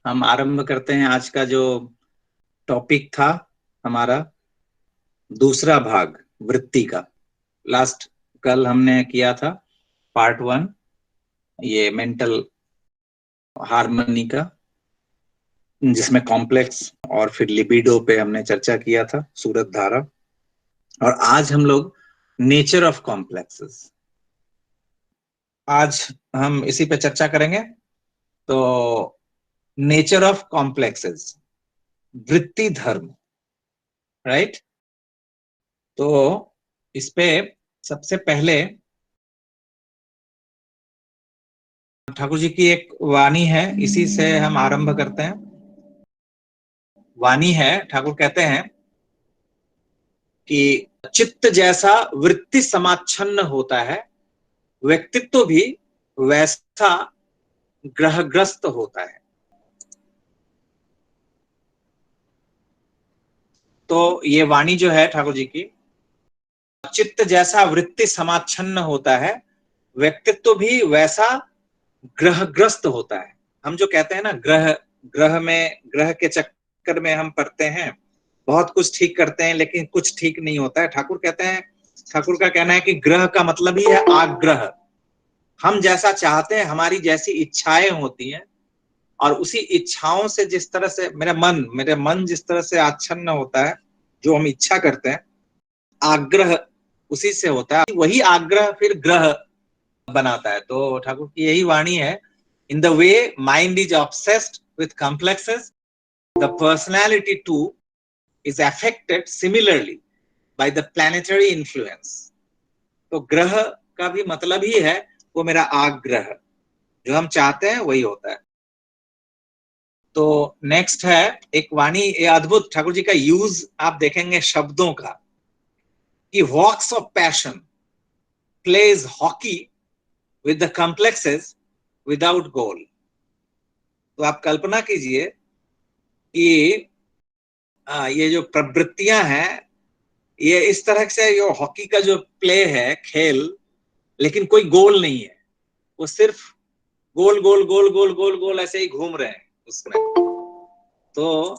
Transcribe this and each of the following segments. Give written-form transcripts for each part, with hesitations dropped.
हम आरंभ करते हैं। आज का जो टॉपिक था हमारा दूसरा भाग वृत्ति का। लास्ट कल हमने किया था पार्ट 1, ये मेंटल हार्मनी का, जिसमें कॉम्प्लेक्स और फिर लिबिडो पे हमने चर्चा किया था, सूरत धारा। और आज हम लोग नेचर ऑफ कॉम्प्लेक्सेस, आज हम इसी पे चर्चा करेंगे। तो नेचर ऑफ कॉम्प्लेक्सेस, वृत्ति धर्म, राइट। तो इस पे सबसे पहले ठाकुर जी की एक वाणी है, इसी से हम आरंभ करते हैं। वाणी है, ठाकुर कहते हैं कि चित्त जैसा वृत्ति समाच्छन्न होता है, व्यक्तित्व भी वैसा ग्रहग्रस्त होता है। तो ये वाणी जो है ठाकुर जी की, चित्त जैसा वृत्ति समाच्छन्न होता है, व्यक्तित्व भी वैसा ग्रहग्रस्त होता है। हम जो कहते हैं ना, ग्रह के चक्कर में हम पड़ते हैं, बहुत कुछ ठीक करते हैं लेकिन कुछ ठीक नहीं होता है। ठाकुर कहते हैं, ठाकुर का कहना है कि ग्रह का मतलब ही है आग्रह। हम जैसा चाहते हैं, हमारी जैसी इच्छाएं होती हैं, और उसी इच्छाओं से जिस तरह से मेरे मन जिस तरह से आच्छन्न होता है, जो हम इच्छा करते हैं, आग्रह उसी से होता है, वही आग्रह फिर ग्रह बनाता है। तो ठाकुर की यही वाणी है, in the way mind is obsessed with complexes, the personality two is affected similarly by the planetary influence. तो ग्रह का भी मतलब ही है वो मेरा आग्रह, जो हम चाहते हैं वही होता है। तो नेक्स्ट है एक वाणी, ये अद्भुत ठाकुर जी का यूज आप देखेंगे शब्दों का, कि vox of passion plays hockey with the complexes without goal. तो आप कल्पना कीजिए कि ये जो प्रवृत्तियां हैं, ये इस तरह से, ये हॉकी का जो प्ले है, खेल, लेकिन कोई गोल नहीं है, वो सिर्फ गोल गोल गोल गोल गोल गोल ऐसे ही घूम रहे हैं उसमें। तो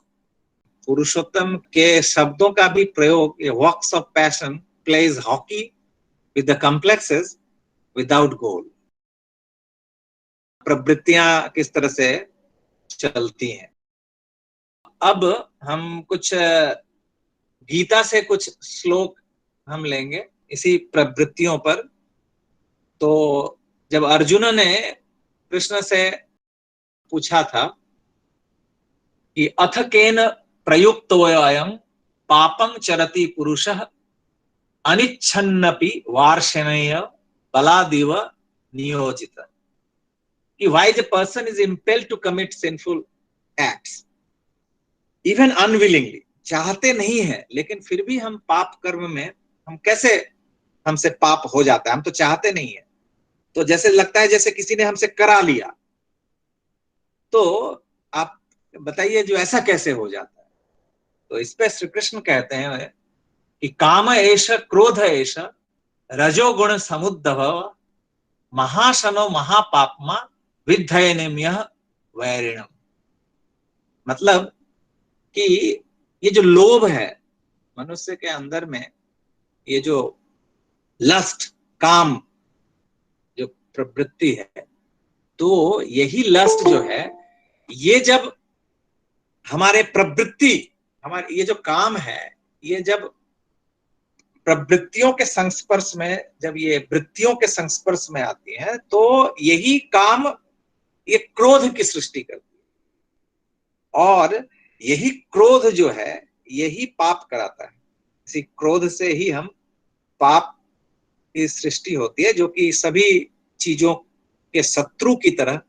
पुरुषोत्तम के शब्दों का भी प्रयोग, ये vox of passion plays hockey with the complexes without goal. प्रवृत्तियां किस तरह से चलती हैं। अब हम कुछ गीता से कुछ श्लोक हम लेंगे इसी प्रवृत्तियों पर। तो जब अर्जुन ने कृष्ण से पूछा था कि अथ केन प्रयुक्तोऽयं पापं चरति पुरुषः अनिच्छन्नपि वार्ष्णेय बलादिव नियोजित, कि why the person is impelled to commit sinful acts even unwillingly, चाहते नहीं है लेकिन फिर भी हम पाप कर्म में, हम कैसे, हमसे पाप हो जाता है, हम तो चाहते नहीं है, तो जैसे लगता है जैसे किसी ने हमसे करा लिया। तो आप बताइए जो ऐसा कैसे हो जाता है। तो इस पे श्री कृष्ण कहते हैं कि काम एष क्रोध एष रजोगुण समुद्भव महाशनो महापापमा विद्धयनिम्य वैरिणम। मतलब कि ये जो लोभ है मनुष्य के अंदर में, ये जो लस्ट, काम, जो प्रवृत्ति है, तो यही लस्ट जो है, ये जब हमारे प्रवृत्ति, हमारे ये जो काम है, ये जब प्रवृत्तियों के संस्पर्श में, जब ये वृत्तियों के संस्पर्श में आती हैं, तो यही काम ये क्रोध की सृष्टि करती है। और यही क्रोध जो है, यही पाप कराता है। इसी क्रोध से ही हम पाप की सृष्टि होती है, जो कि सभी चीजों के शत्रु की तरह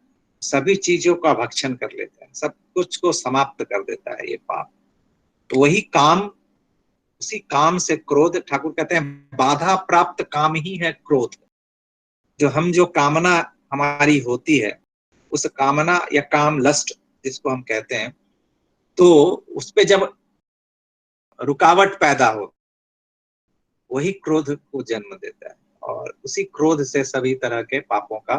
सभी चीजों का भक्षण कर लेता है, सब कुछ को समाप्त कर देता है ये पाप। तो वही काम, उसी काम से क्रोध, ठाकुर कहते हैं बाधा प्राप्त काम ही है क्रोध। जो हम, जो कामना हमारी होती है, उस कामना या काम, लस्ट जिसको हम कहते हैं, तो उस पे जब रुकावट पैदा हो, वही क्रोध को जन्म देता है, और उसी क्रोध से सभी तरह के पापों का।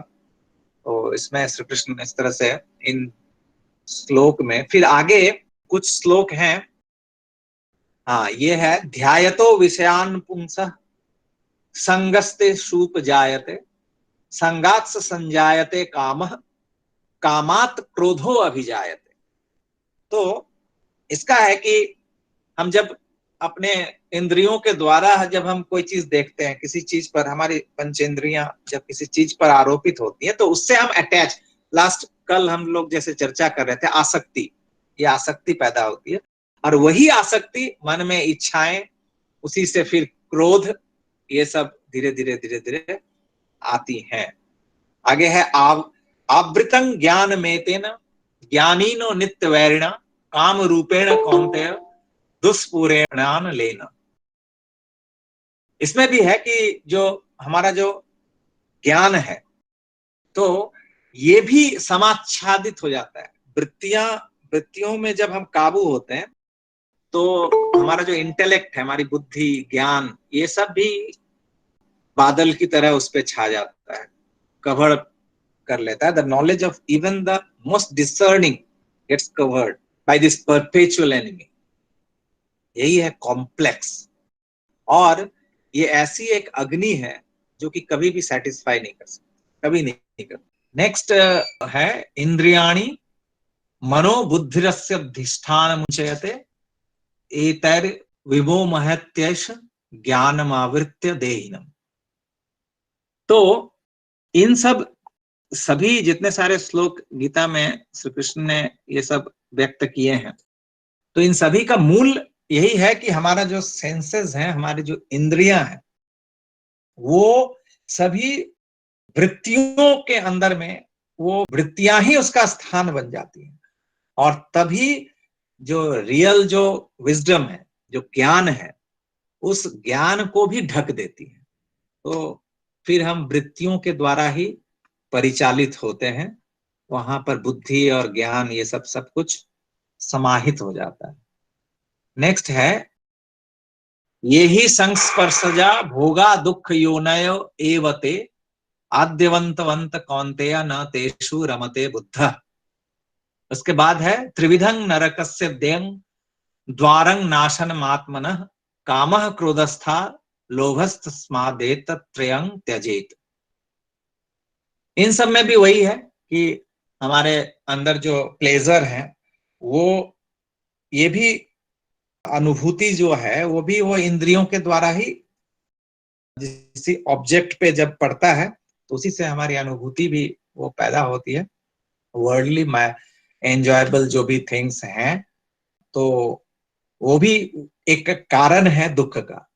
तो इसमें श्री कृष्ण इस तरह से इन श्लोक में। फिर आगे कुछ श्लोक हैं, हाँ ये है, ध्यायतो विषयान पुंसः संगस्ते शूप जायते संगात्स संजायते कामः कामात क्रोधो अभिजायते। तो इसका है कि हम जब अपने इंद्रियों के द्वारा जब हम कोई चीज देखते हैं, किसी चीज पर हमारी पंचेंद्रियां जब किसी चीज पर आरोपित होती हैं तो उससे हम अटैच, लास्ट कल हम लोग जैसे चर्चा कर रहे थे, आसक्ति, ये आसक्ति पैदा होती है। और वही आसक्ति मन में इच्छाएं, उसी से फिर क्रोध, ये सब धीरे धीरे धीरे धीरे आती हैं। आगे है आवृतं ज्ञान मेतेन ज्ञानीनो नित्य वैरिणा काम रूपेण कौन्तेय दुष्पूरेणान लेना। इसमें भी है कि जो हमारा जो ज्ञान है तो ये भी समाच्छादित हो जाता है। वृत्तियों में जब हम काबू होते हैं तो हमारा जो इंटेलेक्ट है, हमारी बुद्धि, ज्ञान, ये सब भी बादल की तरह उस पर छा जाता है, कवर कर लेता है। The knowledge of even the most discerning gets covered by this perpetual enemy. यही है कॉम्प्लेक्स। और ये ऐसी एक अग्नि है जो कि कभी भी सेटिस्फाई नहीं कर सकती, कभी नहीं कर। नेक्स्ट है इंद्रियाणि मनोबुद्धिरस्य अधिष्ठान मुच्यते एतैर विभो महत्यैष ज्ञानमावृत्य देहिनम। तो इन सब सभी जितने सारे श्लोक गीता में श्री कृष्ण ने ये सब व्यक्त किए हैं, तो इन सभी का मूल यही है कि हमारा जो सेंसेस है, हमारी जो इंद्रियां हैं, वो सभी वृत्तियों के अंदर में, वो वृत्तियां ही उसका स्थान बन जाती हैं। और तभी जो रियल जो विजडम है, जो ज्ञान है, उस ज्ञान को भी ढक देती है। तो फिर हम वृत्तियों के द्वारा ही परिचालित होते हैं, वहां पर बुद्धि और ज्ञान ये सब कुछ समाहित हो जाता है। नेक्स्ट है, ये ही संस्पर्शजा भोगा दुख योनयो एवते आद्यवंतवंत कौन्तेय न तेषु रमते बुद्ध। उसके बाद है त्रिविधं नरकस्य द्वयं द्वारं नाशनमात्मनः कामः क्रोधस्था लोभस्तस्मादेतत्त्रयं त्यजेत। इन सब में भी वही है कि हमारे अंदर जो प्लेजर है, वो ये भी अनुभूति जो है वो भी वो इंद्रियों के द्वारा ही, किसी ऑब्जेक्ट पे जब पड़ता है तो उसी से हमारी अनुभूति भी वो पैदा होती है। वर्ल्डली एंजॉयबल जो भी थिंग्स हैं, तो वो भी एक कारण है दुख का।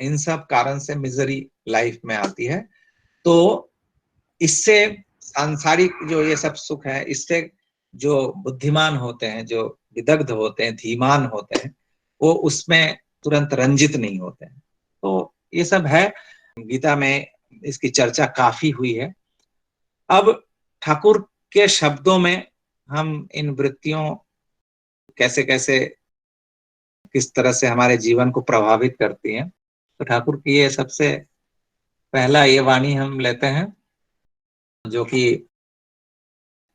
इन सब कारण से मिजरी लाइफ में आती है। तो इससे सांसारिक जो ये सब सुख है, इससे जो बुद्धिमान होते हैं, जो विदग्ध होते हैं, धीमान होते हैं, वो उसमें तुरंत रंजित नहीं होते हैं। तो ये सब है, गीता में इसकी चर्चा काफी हुई है। अब ठाकुर के शब्दों में हम इन वृत्तियों कैसे कैसे किस तरह से हमारे जीवन को प्रभावित करती हैं, तो ठाकुर की ये सबसे पहला ये वाणी हम लेते हैं जो कि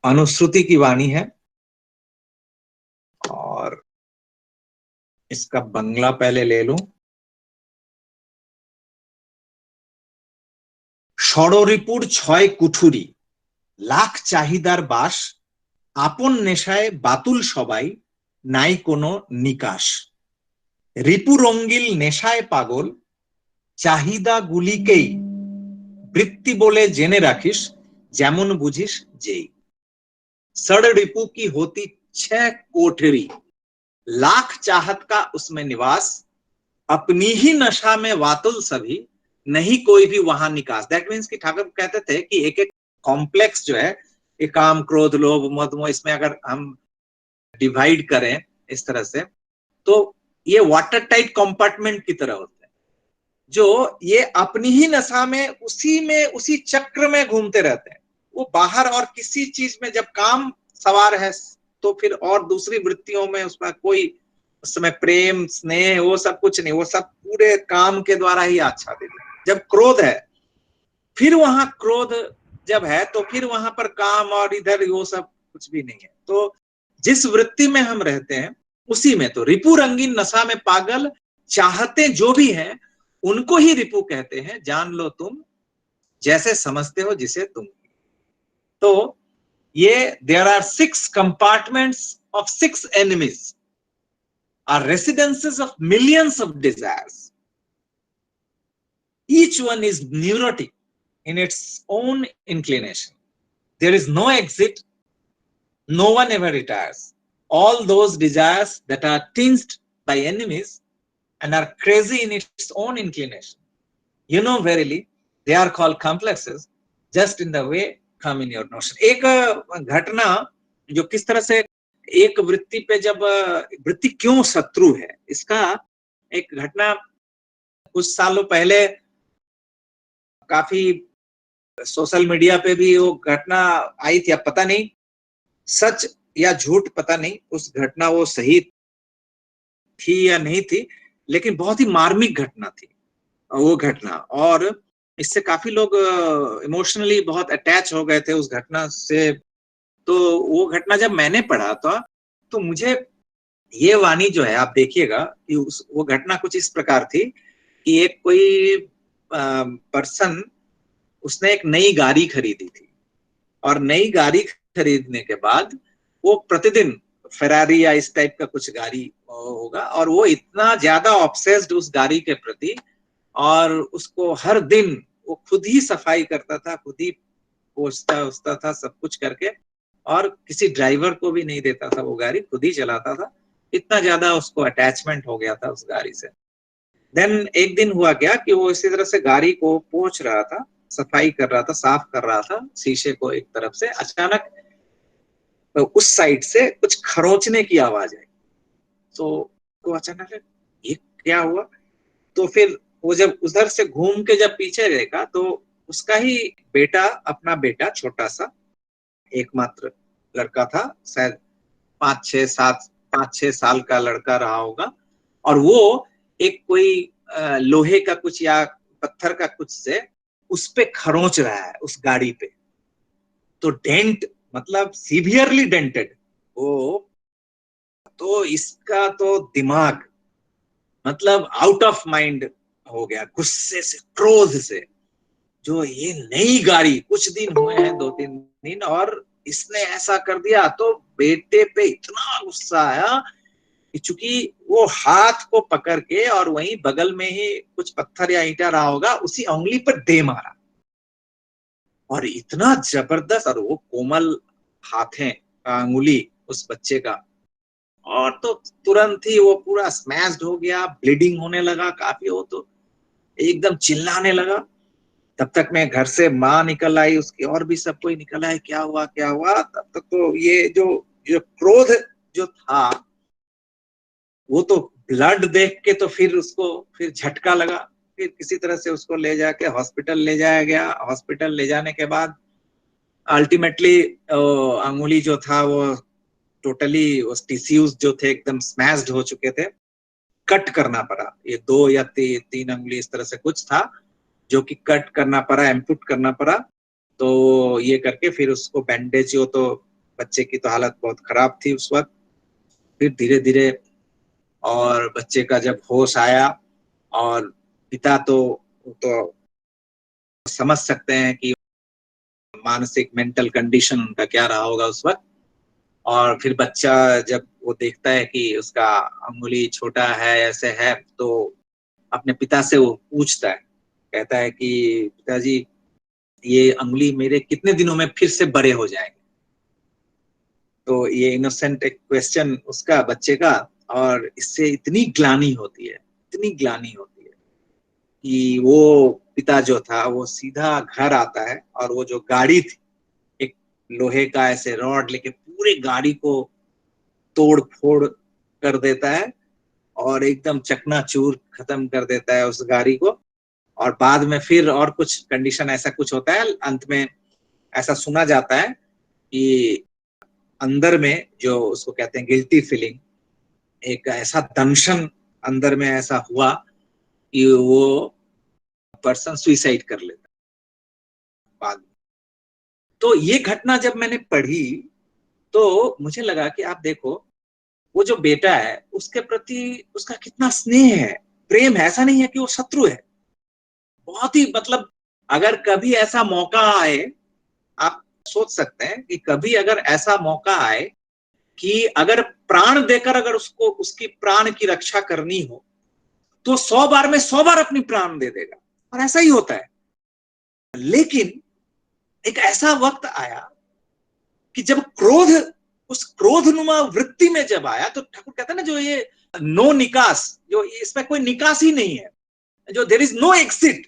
अनुश्रुति की वाणी है। और इसका बंगला पहले ले लूं। ষড়রিপুর ছয় কুঠুরি লাখ চাহিদার বাস আপন নেশায় বাতুল সবাই নাই কোনো নিকাশ রিপুরঙ্গিল নেশায় পাগল চাহিদা গুলিকেই বৃত্তি বলে জেনে রাখিস যেমন বুঝিস যেই सड़ रिपु की होती 6 कोठरी लाख चाहत का उसमें निवास अपनी ही नशा में वातुल सभी नहीं कोई भी वहां निकास। दैट मीन्स कि ठाकुर कहते थे कि एक एक कॉम्प्लेक्स जो है, ये काम क्रोध लोभ मद मोह, इसमें अगर हम डिवाइड करें इस तरह से, तो ये वाटर टाइट कंपार्टमेंट की तरह होते हैं, जो ये अपनी ही नशा में उसी चक्र में घूमते रहते हैं। वो बाहर और किसी चीज में जब काम सवार है तो फिर और दूसरी वृत्तियों में उसमें कोई उस समय प्रेम स्नेह वो सब कुछ नहीं, वो सब पूरे काम के द्वारा ही आच्छादित है। जब क्रोध है, फिर वहां क्रोध जब है तो फिर वहां पर काम और इधर वो सब कुछ भी नहीं है। तो जिस वृत्ति में हम रहते हैं उसी में, तो रिपु रंगीन नशा में पागल चाहते जो भी हैं उनको ही रिपु कहते हैं, जान लो तुम जैसे समझते हो जिसे तुम। तो ये there are 6 compartments of 6 enemies are residences of millions of desires, each one is neurotic in its own inclination, there is no exit, no one ever retires. All those desires that are tinged by enemies and are crazy in its own inclination, you know, verily they are called complexes, just in the way come in your notion. एक घटना जो किस तरह से एक वृत्ति पे, जब वृत्ति क्यों शत्रु है, इसका एक घटना कुछ सालों पहले काफी सोशल मीडिया पे भी वो घटना आई थी। अब पता नहीं सच या झूठ, पता नहीं उस घटना वो सही थी या नहीं थी, लेकिन बहुत ही मार्मिक घटना थी वो घटना, और इससे काफी लोग इमोशनली बहुत अटैच हो गए थे उस घटना से। तो वो घटना जब मैंने पढ़ा था तो मुझे ये वाणी जो है, आप देखिएगा कि वो घटना कुछ इस प्रकार थी कि एक कोई पर्सन, उसने एक नई गाड़ी खरीदी थी, और नई गाड़ी खरीदने के बाद वो प्रतिदिन फेरारी या इस टाइप का कुछ गाड़ी होगा, और वो इतना ज्यादा ऑब्सेस्ड उस गाड़ी के प्रति, और उसको हर दिन वो खुद ही सफाई करता था, खुद ही पोंछता था सब कुछ करके, और किसी ड्राइवर को भी नहीं देता था, वो गाड़ी खुद ही चलाता था, इतना ज्यादा उसको अटैचमेंट हो गया था उस गाड़ी से। देन एक दिन हुआ क्या कि वो इसी तरह से गाड़ी को पोंछ रहा था, सफाई कर रहा था, साफ कर रहा था शीशे को एक तरफ से, अचानक तो उस साइड से कुछ खरोंचने की आवाज आई। तो अचानक ये क्या हुआ, तो फिर वो जब उधर से घूम के जब पीछे देखा तो उसका ही बेटा, अपना बेटा छोटा सा एकमात्र लड़का था, शायद 5-6 साल का लड़का रहा होगा, और वो एक कोई लोहे का कुछ या पत्थर का कुछ से उस पे खरोंच रहा है उस गाड़ी पे। तो डेंट, मतलब सीवियरली डेंटेड वो, तो इसका तो दिमाग मतलब आउट ऑफ माइंड हो गया, गुस्से से, क्रोध से। जो ये नई गाड़ी, कुछ दिन हुए हैं, 2-3 दिन, और इसने ऐसा कर दिया, तो बेटे पे इतना गुस्सा आया कि चूंकि वो हाथ को पकड़ के, और वहीं बगल में ही कुछ पत्थर या ईंटा रहा होगा, उसी उंगली पर दे मारा, और इतना जबरदस्त, और वो कोमल हाथ है, अंगुली उस बच्चे का, और तो तुरंत ही वो पूरा स्मैश्ड हो गया, ब्लीडिंग होने लगा काफी, वो तो एकदम चिल्लाने लगा। तब तक मैं घर से माँ निकल आई उसकी, और भी सब कोई निकल आए, क्या हुआ क्या हुआ। तब तक तो ये जो जो क्रोध जो था, वो तो ब्लड देख के तो फिर उसको फिर झटका लगा, फिर किसी तरह से उसको ले जाके हॉस्पिटल ले जाया गया। हॉस्पिटल ले जाने के बाद अल्टीमेटली अंगुली जो था वो टोटली, उस टिश्यूज जो थे एकदम स्मैश्ड हो चुके थे, कट करना पड़ा। ये 2 या 3 अंगुली इस तरह से कुछ था जो कि कट करना पड़ा, एम्पुट करना पड़ा। तो ये करके फिर उसको बैंडेज, हो तो बच्चे की तो हालत बहुत खराब थी उस वक्त। फिर धीरे धीरे और बच्चे का जब होश आया, और पिता तो समझ सकते हैं कि मानसिक मेंटल कंडीशन उनका क्या रहा होगा उस वक्त। और फिर बच्चा जब वो देखता है कि उसका अंगुली छोटा है, ऐसे है, तो अपने पिता से वो पूछता है, कहता है कि पिताजी ये अंगुली मेरे कितने दिनों में फिर से बड़े हो जाएंगे। तो ये इनोसेंट एक क्वेश्चन उसका, बच्चे का, और इससे इतनी ग्लानि होती है, इतनी ग्लानि होती है कि वो पिता जो था वो सीधा घर आता है, और वो जो गाड़ी थी, एक लोहे का ऐसे रॉड लेके पूरी गाड़ी को तोड़ फोड़ कर देता है, और एकदम चकनाचूर खत्म कर देता है उस गाड़ी को। और बाद में फिर और कुछ कंडीशन ऐसा कुछ होता है, अंत में ऐसा सुना जाता है कि अंदर में जो उसको कहते हैं गिल्टी फीलिंग, एक ऐसा दंशन अंदर में ऐसा हुआ कि वो पर्सन सुइसाइड कर लेता बाद में। तो ये घटना जब मैंने पढ़ी तो मुझे लगा कि आप देखो, वो जो बेटा है उसके प्रति उसका कितना स्नेह है, प्रेम है, ऐसा नहीं है कि वो शत्रु है। बहुत ही मतलब अगर कभी ऐसा मौका आए, आप सोच सकते हैं कि कभी अगर ऐसा मौका आए कि अगर प्राण देकर अगर उसको उसकी प्राण की रक्षा करनी हो, तो 100 बार में 100 बार अपनी प्राण दे देगा, और ऐसा ही होता है। लेकिन एक ऐसा वक्त आया कि जब क्रोध, उस क्रोधनुमा वृत्ति में जब आया, तो ठाकुर कहते हैं ना, जो ये नो निकास, जो इसमें कोई निकास ही नहीं है, जो देयर इज नो एग्जिट,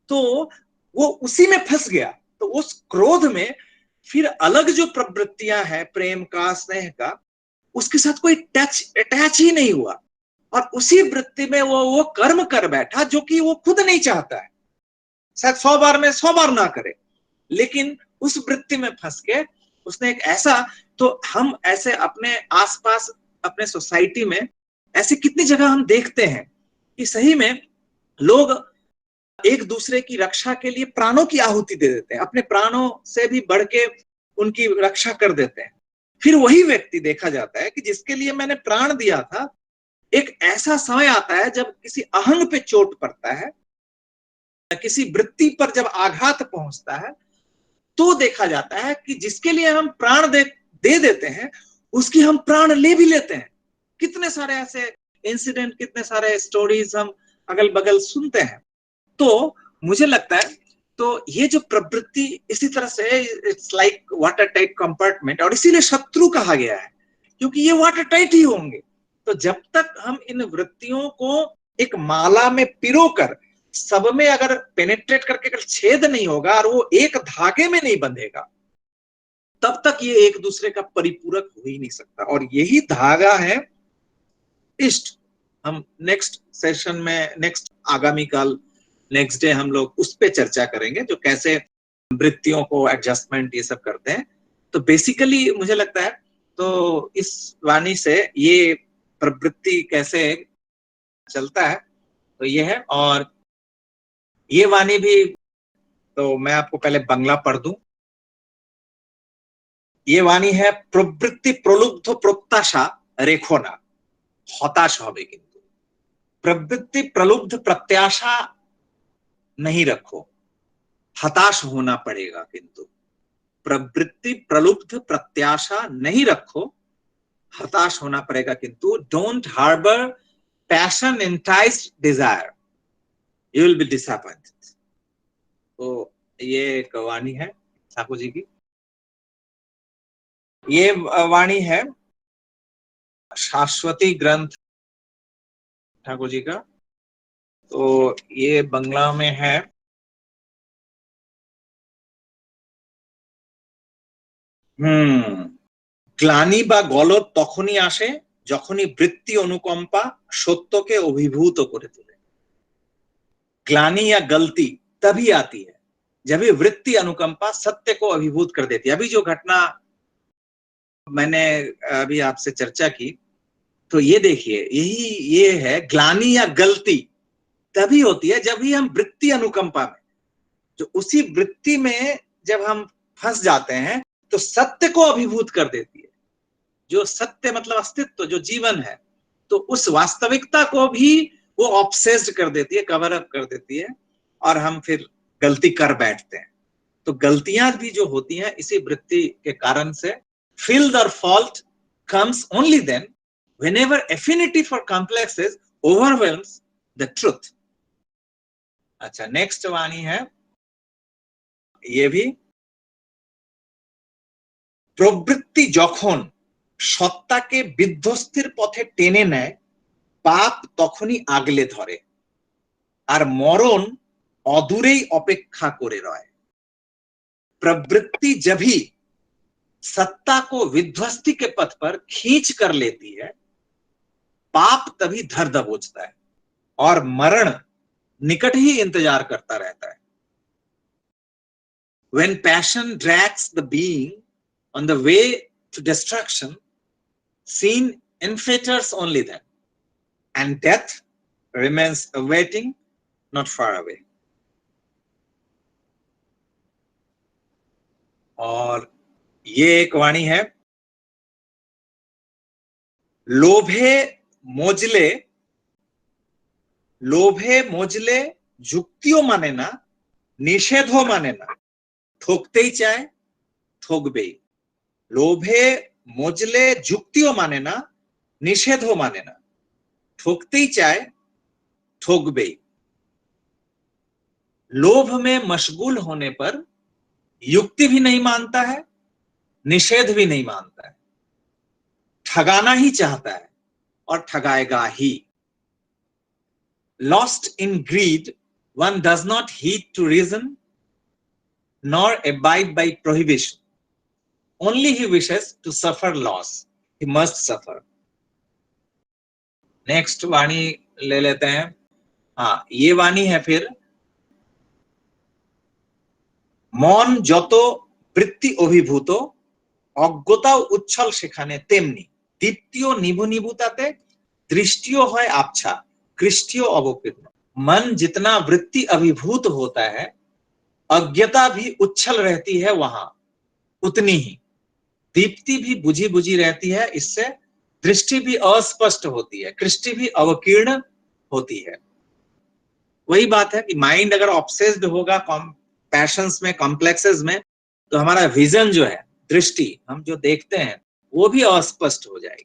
तो वो उसी में फंस गया। तो उस क्रोध में फिर अलग जो प्रवृत्तियां हैं, प्रेम का, स्नेह का, उसके साथ कोई टच अटैच ही नहीं हुआ, और उसी वृत्ति में वो कर्म कर बैठा जो कि वो खुद नहीं चाहता है। शायद 100 बार में 100 बार ना करे, लेकिन उस वृत्ति में फंस के उसने एक ऐसा, तो हम ऐसे अपने आसपास, अपने सोसाइटी में ऐसे कितनी जगह हम देखते हैं कि सही में लोग एक दूसरे की रक्षा के लिए प्राणों की आहुति दे देते हैं, अपने प्राणों से भी बढ़ के उनकी रक्षा कर देते हैं। फिर वही व्यक्ति देखा जाता है कि जिसके लिए मैंने प्राण दिया था, एक ऐसा समय आता है जब किसी अहंग पे चोट पड़ता है, किसी वृत्ति पर जब आघात पहुंचता है, तो देखा जाता है कि जिसके लिए हम प्राण दे देते हैं, उसकी हम प्राण ले भी लेते हैं। कितने सारे ऐसे इंसिडेंट, कितने सारे स्टोरीज हम अगल बगल सुनते हैं। तो मुझे लगता है, तो ये जो प्रवृत्ति इसी तरह से, it's like water tight compartment, और इसीलिए शत्रु कहा गया है, क्योंकि ये वाटर टाइट ही होंगे। तो जब तक हम इन वृत्तियों को एक माला में पिरोकर सब में अगर पेनेट्रेट करके अगर छेद नहीं होगा और वो एक धागे में नहीं बंधेगा, तब तक ये एक दूसरे का परिपूरक हो ही नहीं सकता। और यही धागा है इष्ट। हम नेक्स्ट सेशन में, नेक्स्ट आगामी काल, नेक्स्ट डे हम लोग उस पे चर्चा करेंगे, जो कैसे वृत्तियों को एडजस्टमेंट ये सब करते हैं। तो बेसिकली मुझे लगता है, तो इस वाणी से ये प्रवृत्ति कैसे चलता है, तो ये है। और ये वाणी भी, तो मैं आपको पहले बांग्ला पढ़ दूं। ये वाणी है, प्रवृत्ति प्रलुब्ध प्रत्याशा रेखो ना, हताश হবে কিন্তু। प्रवृत्ति प्रलुब्ध प्रत्याशा नहीं रखो, हताश होना पड़ेगा किंतु। प्रवृत्ति प्रलुब्ध प्रत्याशा नहीं रखो, हताश होना पड़ेगा किंतु। Don't harbour passion enticed desire, you will be disappointed. तो ये एक वाणी है ठाकुर जी की। ये वाणी है शाश्वती ग्रंथ ठाकुर जी का। तो ये बंगला में है। গ্লানি বা গলদ তখনই আসে যখনই বৃত্তি অনুকম্পা সত্যকে অভিভूत করে তোলে। ग्लानि या गलती तभी आती है जब ये वृत्ति अनुकंपा सत्य को अभिभूत कर देती है। अभी जो घटना मैंने अभी आपसे चर्चा की, तो ये देखिए, यही ये है, ग्लानि या गलती तभी होती है जब ही हम वृत्ति अनुकंपा में, जो उसी वृत्ति में जब हम फंस जाते हैं, तो सत्य को अभिभूत कर देती है। जो सत्य मतलब अस्तित्व, जो जीवन है, तो उस वास्तविकता को भी वो ऑब्सेस्ड कर देती है, कवर अप कर देती है, और हम फिर गलती कर बैठते हैं। तो गलतियां भी जो होती हैं इसी वृत्ति के कारण से। Filth or fault comes only then whenever affinity for complexes overwhelms the truth। अच्छा, नेक्स्ट वाणी है ये भी। প্রবৃত্তি যখন সত্তাকে বিধ্বস্তির পথে টেনে নেয়, পাপ তখনই আগলে ধরে, আর মরণ অদূরেই অপেক্ষা করে রয়। प्रवृत्ति जब ही सत्ता को विध्वस्ती के पथ पर खींच कर लेती है, पाप तभी धर दबोचता है, और मरण निकट ही इंतजार करता रहता है। When passion drags the being on the way to destruction, sin infetters only then, and death remains awaiting, not far away। और ये एक वाणी है, लोभे मोजले, लोभे मोजले जुक्तियों माने ना, निषेधो माने ना, ठोकते ही चाहे ठोकबे। लोभे मोजले जुक्तियों माने ना, निषेधो माने ना, ठोकते ही चाहे ठोकबे। लोभ में मशगूल होने पर युक्ति भी नहीं मानता है, निषेध भी नहीं मानता है, ठगाना ही चाहता है और ठगाएगा ही। Lost in greed, one does not heed to reason nor abide by prohibition. Only he wishes to suffer loss. He must suffer. Next वाणी ले लेते हैं। हाँ, ये वाणी है फिर, মন যত বৃত্তি অভিভূত, অজ্ঞতাও উচ্ছল সেখানে তেমনি, দীপ্তিও নিভু নিভুতাতে, दृष्टियो है आच्छा, कृष्टियो अवकीर्ण। मन जितना वृत्ति अभिभूत होता है, अज्ञता भी उच्छल रहती है वहां उतनी ही, दीप्ति भी बुझी बुझी रहती है, इससे दृष्टि भी अस्पष्ट होती है, कृष्टि भी अवकीर्ण होती है। वही बात है कि माइंड अगर ऑब्सेस्ड होगा पैशंस में, कॉम्प्लेक्सेस में, तो हमारा विजन जो है, दृष्टि, हम जो देखते हैं वो भी अस्पष्ट हो जाएगी।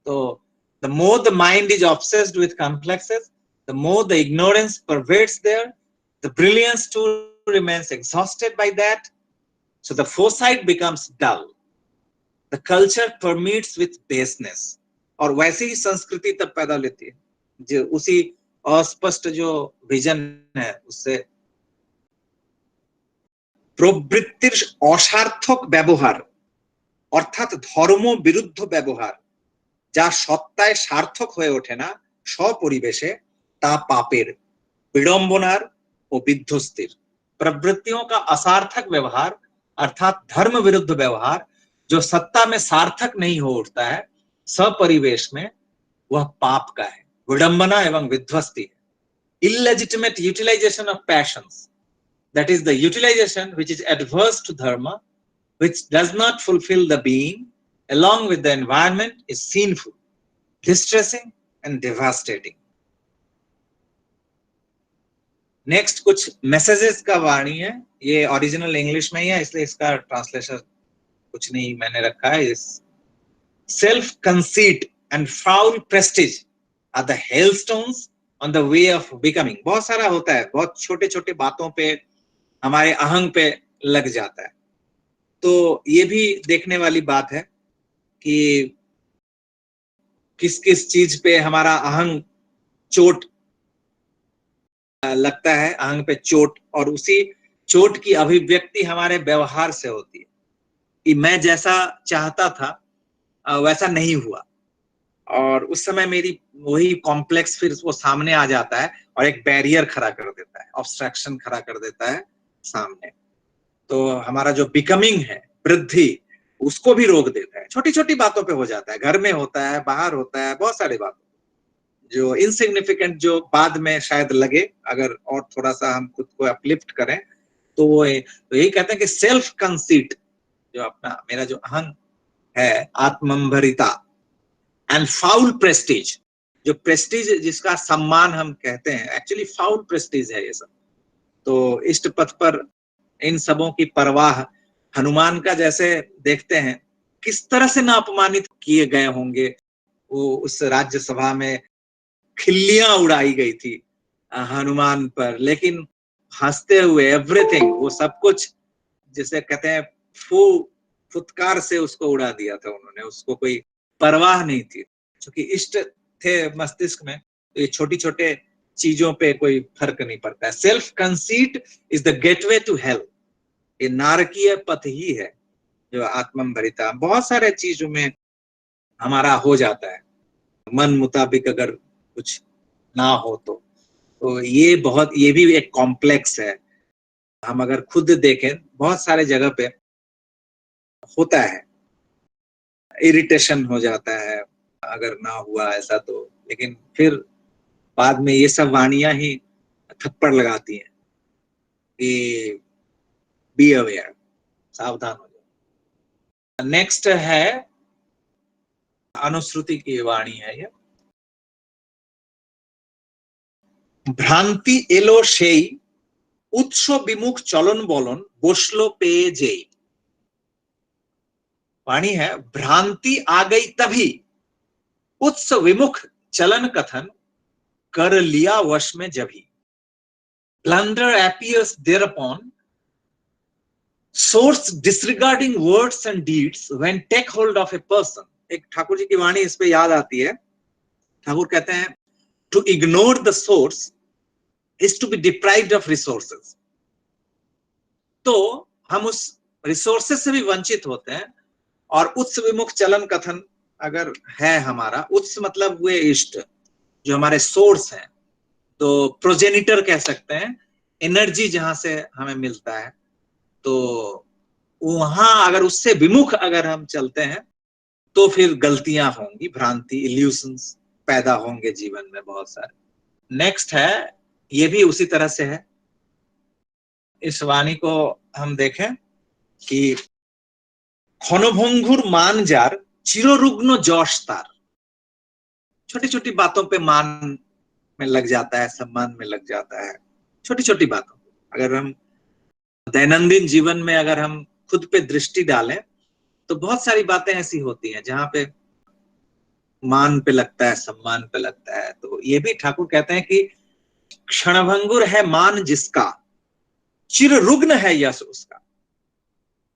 तो the more the mind is obsessed with complexes, the more the ignorance pervades there, the brilliance too remains exhausted by that, so the foresight becomes dull, the culture permeates with baseness। और वैसी ही संस्कृति तब पैदा लेती है जो उसी अस्पष्ट जो विजन है उससे। প্রবৃত্তির অসার্থক ব্যবহার অর্থাৎ ধর্ম বিরুদ্ধ ব্যবহার যা সত্তায় সার্থক হয়ে ওঠে না স্বপরিবেশে, তা পাপের, विडंबनार और विध्वस्तिर। प्रवृत्तियों का असार्थक व्यवहार अर्थात धर्म विरुद्ध व्यवहार जो सत्ता में सार्थक नहीं हो उठता है सपरिवेश में, वह पाप का है, विडंबना एवं विध्वस्ती है। Illegitimate utilisation of passions, that is the utilization which is adverse to dharma, which does not fulfill the being along with the environment, is sinful, distressing and devastating। Next कुछ मैसेजेस का वाणी है, ये ओरिजिनल इंग्लिश में ही है इसलिए इसका translation कुछ नहीं मैंने रखा है। इस self conceit and foul prestige are the hailstones on the way of becoming. बहुत सारा होता है, बहुत छोटे छोटे बातों पे हमारे अहंग पे लग जाता है। तो ये भी देखने वाली बात है कि किस किस चीज पे हमारा अहंग चोट लगता है, अहंग पे चोट, और उसी चोट की अभिव्यक्ति हमारे व्यवहार से होती है कि मैं जैसा चाहता था वैसा नहीं हुआ, और उस समय मेरी वही कॉम्प्लेक्स फिर वो सामने आ जाता है और एक बैरियर खड़ा कर देता है, ऑब्स्ट्रक्शन खड़ा कर देता है सामने। तो हमारा जो बिकमिंग है, वृद्धि, उसको भी रोक देता है। छोटी छोटी बातों पे हो जाता है, घर में होता है, बाहर होता है, बहुत सारी बातों जो इनसिग्निफिकेंट, जो बाद में शायद लगे अगर और थोड़ा सा हम खुद को अपलिफ्ट करें तो वो तो यही कहते हैं कि सेल्फ कंसीट, जो अपना मेरा जो अहंग है, आत्मंभरिता, एंड फाउल प्रेस्टीज, जो प्रेस्टीज जिसका सम्मान हम कहते हैं, एक्चुअली फाउल प्रेस्टीज है ये सब। तो इष्ट पथ पर इन सबों की परवाह हनुमान का जैसे देखते हैं किस तरह से ना अपमानित किए गए होंगे, वो उस राज्यसभा में खिल्लियां उड़ाई गई थी हनुमान पर, लेकिन हंसते हुए एवरीथिंग, वो सब कुछ जिसे कहते हैं फुटकार से उसको उड़ा दिया था उन्होंने, उसको कोई परवाह नहीं थी क्योंकि इष्ट थे मस्तिष्क में। तो ये छोटी छोटे चीजों पे कोई फर्क नहीं पड़ता है। Self conceit is the gateway to hell, ये नारकीय पथ ही है जो आत्मंभरिता। बहुत सारे चीजों में हमारा हो जाता है मन मुताबिक, अगर कुछ ना हो तो ये भी एक कॉम्प्लेक्स है। हम अगर खुद देखें बहुत सारे जगह पे होता है, इरिटेशन हो जाता है अगर ना हुआ ऐसा तो, लेकिन फिर बाद में ये सब वाणियां ही थप्पड़ लगाती हैं कि बी अवेयर, सावधान हो जाओ। नेक्स्ट है अनुश्रुति की वाणी है ये। भ्रांति एलो সেই উৎস বিমুখ চলন বলন বসলো পেয়ে যেই। वाणी है, भ्रांति आ गई तभी उत्स विमुख चलन कथन कर लिया वश में जभी। Blunder appears thereupon, source disregarding words and deeds when take hold of a person। एक ठाकुर जी की वाणी इस पे याद आती है। ठाकुर कहते हैं, to ignore the source is to be deprived of resources। तो हम उस रिसोर्सेस से भी वंचित होते हैं। और उत्स विमुख चलन कथन अगर है हमारा, उत्स मतलब हुए इष्ट, जो हमारे सोर्स हैं, तो प्रोजेनिटर कह सकते हैं, एनर्जी जहां से हमें मिलता है, तो वहां अगर उससे विमुख अगर हम चलते हैं तो फिर गलतियां होंगी, भ्रांति, इल्यूशंस पैदा होंगे जीवन में बहुत सारे। नेक्स्ट है, ये भी उसी तरह से है। इस वाणी को हम देखें कि ক্ষণভঙ্গুর मान जार चिररुग्न जश तार। छोटी छोटी बातों पे मान में लग जाता है, सम्मान में लग जाता है, छोटी छोटी बातों। अगर हम दैनंदिन जीवन में अगर हम खुद पे दृष्टि डालें तो बहुत सारी बातें ऐसी होती हैं जहां पे मान पे लगता है, सम्मान पे लगता है। तो ये भी ठाकुर कहते हैं कि क्षणभंगुर है मान जिसका, चिररुग्न है यश उसका।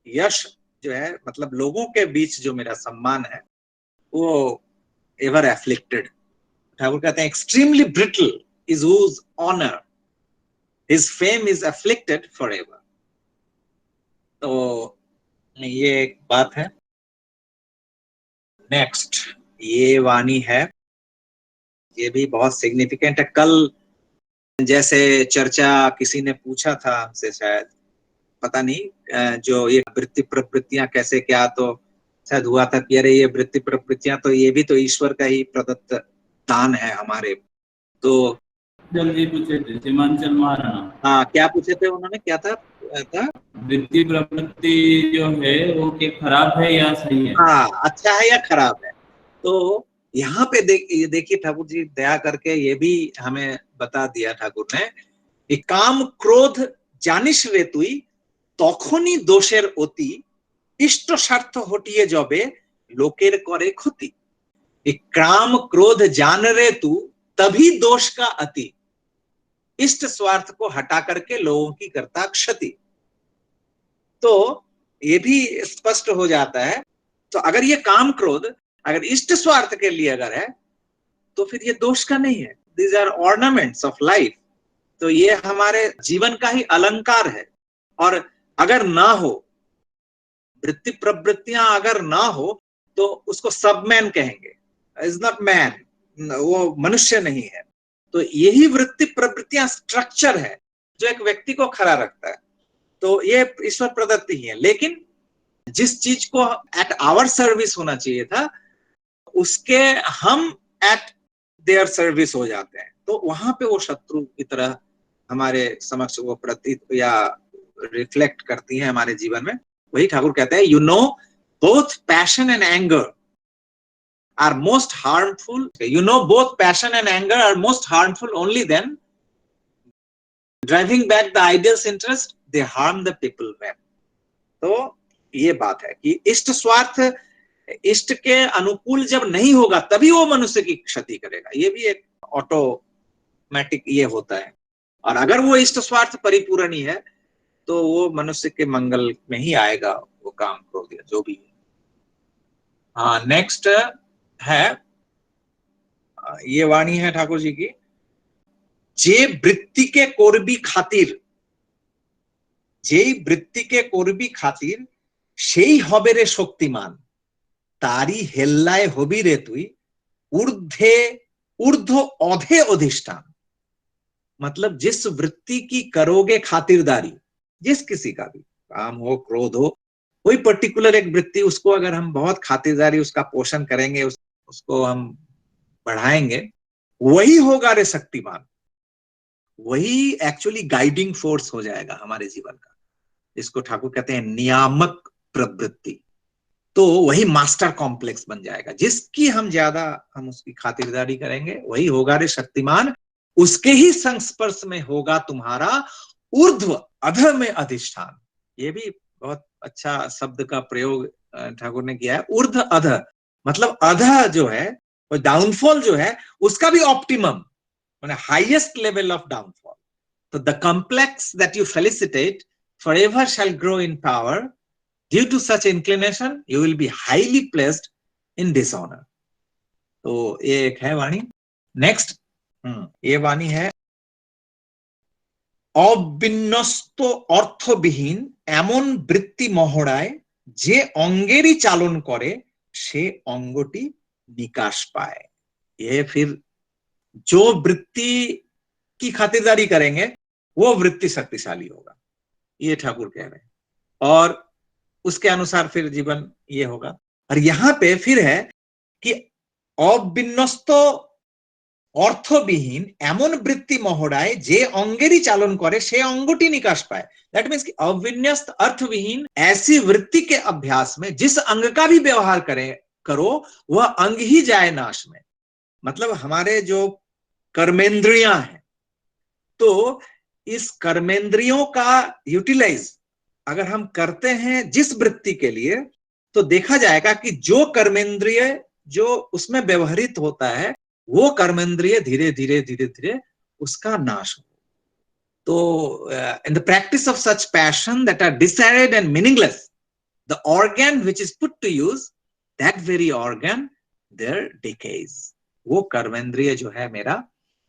यश जो है मतलब लोगों के बीच जो मेरा सम्मान है वो एवर एफ्लिक्टेड। ठाकुर कहते हैं extremely brittle is whose honour, his fame is afflicted forever. तो ये एक बात है। नेक्स्ट ये वाणी है, ये भी बहुत सिग्निफिकेंट है। कल जैसे चर्चा किसी ने पूछा था हमसे, शायद पता नहीं, जो ये वृत्ति प्रवृत्तियां कैसे क्या, तो शायद हुआ था कि अरे ये वृत्ति प्रवृत्तियां तो ये भी तो ईश्वर का ही प्रदत्त दान है हमारे। तो जल्दी पूछे थे सीमांचल महाराणा। हाँ, क्या पूछे थे उन्होंने, क्या था? वृत्ति प्रवृत्ति जो है वो क्या खराब है या सही है? हाँ, अच्छा है या खराब है। तो यहाँ पे देखिए ठाकुर जी दया करके ये भी हमें बता दिया ठाकुर ने कि काम क्रोध জানিস রে তুই তখনই দোষের অতি इष्ट स्वार्थ हटिए जबे लोकेर करे क्षति। काम क्रोध जान रे तू तभी दोष का अति, इष्ट स्वार्थ को हटा करके लोगों की करता क्षति। तो ये भी स्पष्ट हो जाता है। तो अगर ये काम क्रोध अगर इष्ट स्वार्थ के लिए अगर है तो फिर ये दोष का नहीं है। These are ornaments of life. तो ये हमारे जीवन का ही अलंकार है। और अगर ना हो, वृत्ति प्रवृत्तियां अगर ना हो तो उसको सबमैन कहेंगे, इज नॉट मैन, वो मनुष्य नहीं है। तो यही वृत्ति प्रवृत्तियां स्ट्रक्चर है जो एक व्यक्ति को खड़ा रखता है। तो ये ईश्वर प्रदत्त ही है। लेकिन जिस चीज को एट आवर सर्विस होना चाहिए था उसके हम एट देयर सर्विस हो जाते हैं। तो वहां पे वो शत्रु की तरह हमारे समक्ष वो प्रतीत या रिफ्लेक्ट करती है हमारे जीवन में। वही ठाकुर कहते हैं, you know both passion and anger are most harmful. You know both passion and anger are most harmful only then driving back the ideals interest they harm the people when. तो ये बात है कि इष्ट स्वार्थ इष्ट के अनुकूल जब नहीं होगा तभी वो मनुष्य की क्षति करेगा। ये भी एक ऑटोमेटिक ये होता है। और अगर वो इष्ट स्वार्थ परिपूर्ण ही है तो वो मनुष्य के मंगल में ही आएगा वो काम क्रोध या जो भी है। हाँ, नेक्स्ट है, ये वाणी है ठाकुर जी की, जे वृत्ति के कोरबी खातिर, जे वृत्ति के कोरबी खातिर সেই হবে রে শক্তিমান, तारी हेल्लाय हबी रे तुई ऊर्ध्वे ऊर्ध्व औधे अधिष्ठान। मतलब जिस वृत्ति की करोगे खातिरदारी, जिस किसी का भी काम हो, क्रोध हो, कोई पर्टिकुलर एक वृत्ति, उसको अगर हम बहुत खातिरदारी उसका पोषण करेंगे, उसको हम बढ़ाएंगे, वही होगा रे शक्तिमान। वही एक्चुअली गाइडिंग फोर्स हो जाएगा हमारे जीवन का, जिसको ठाकुर कहते हैं नियामक प्रवृत्ति। तो वही मास्टर कॉम्प्लेक्स बन जाएगा। जिसकी हम ज्यादा हम उसकी खातिरदारी करेंगे वही होगा रे शक्तिमान, उसके ही संस्पर्श में होगा तुम्हारा ऊर्ध्व अध में अधिष्ठान। ये भी बहुत अच्छा शब्द का प्रयोग ठाकुर ने किया है। ऊर्ध्व अध मतलब अध जो है, वो डाउनफॉल जो है उसका भी ऑप्टिमम माने हाईएस्ट लेवल ऑफ डाउनफॉल। तो the complex that you felicitate forever shall grow in power. Due to such inclination, you will be highly placed in dishonor. तो ये एक है वाणी। नेक्स्ट ये वाणी है, অবিন্যস্ত অর্থবিহীন এমন বৃত্তি মহড়ায় যে অঙ্গেরই চালন করে সে অঙ্গটি নিকাশ পায়। ये फिर जो वृत्ति की खातिरदारी करेंगे वो वृत्ति शक्तिशाली होगा, ये ठाकुर कह रहे हैं। और उसके अनुसार फिर जीवन ये होगा। और यहां पे फिर है कि অবিন্যস্ত অর্থবিহীন এমন বৃত্তি মহড়ায় যে অঙ্গেরই চালন করে সে অঙ্গটি निकाश पाए। दैट मीन्स कि अविन्यस्त अर्थविहीन ऐसी वृत्ति के अभ्यास में जिस अंग का भी व्यवहार करो वह अंग ही जाए नाश में। मतलब हमारे जो कर्मेंद्रियां हैं, तो इस कर्मेंद्रियों का यूटिलाइज अगर हम करते हैं जिस वृत्ति के लिए, तो देखा जाएगा कि जो कर्मेंद्रिय जो उसमें व्यवहारित होता है वो कर्मेंद्रिय धीरे धीरे धीरे धीरे उसका नाश हो। तो in the practice of such passion that are decided and meaningless, the organ which is put to use, that very organ there decays. वो कर्मेंद्रिय जो है मेरा,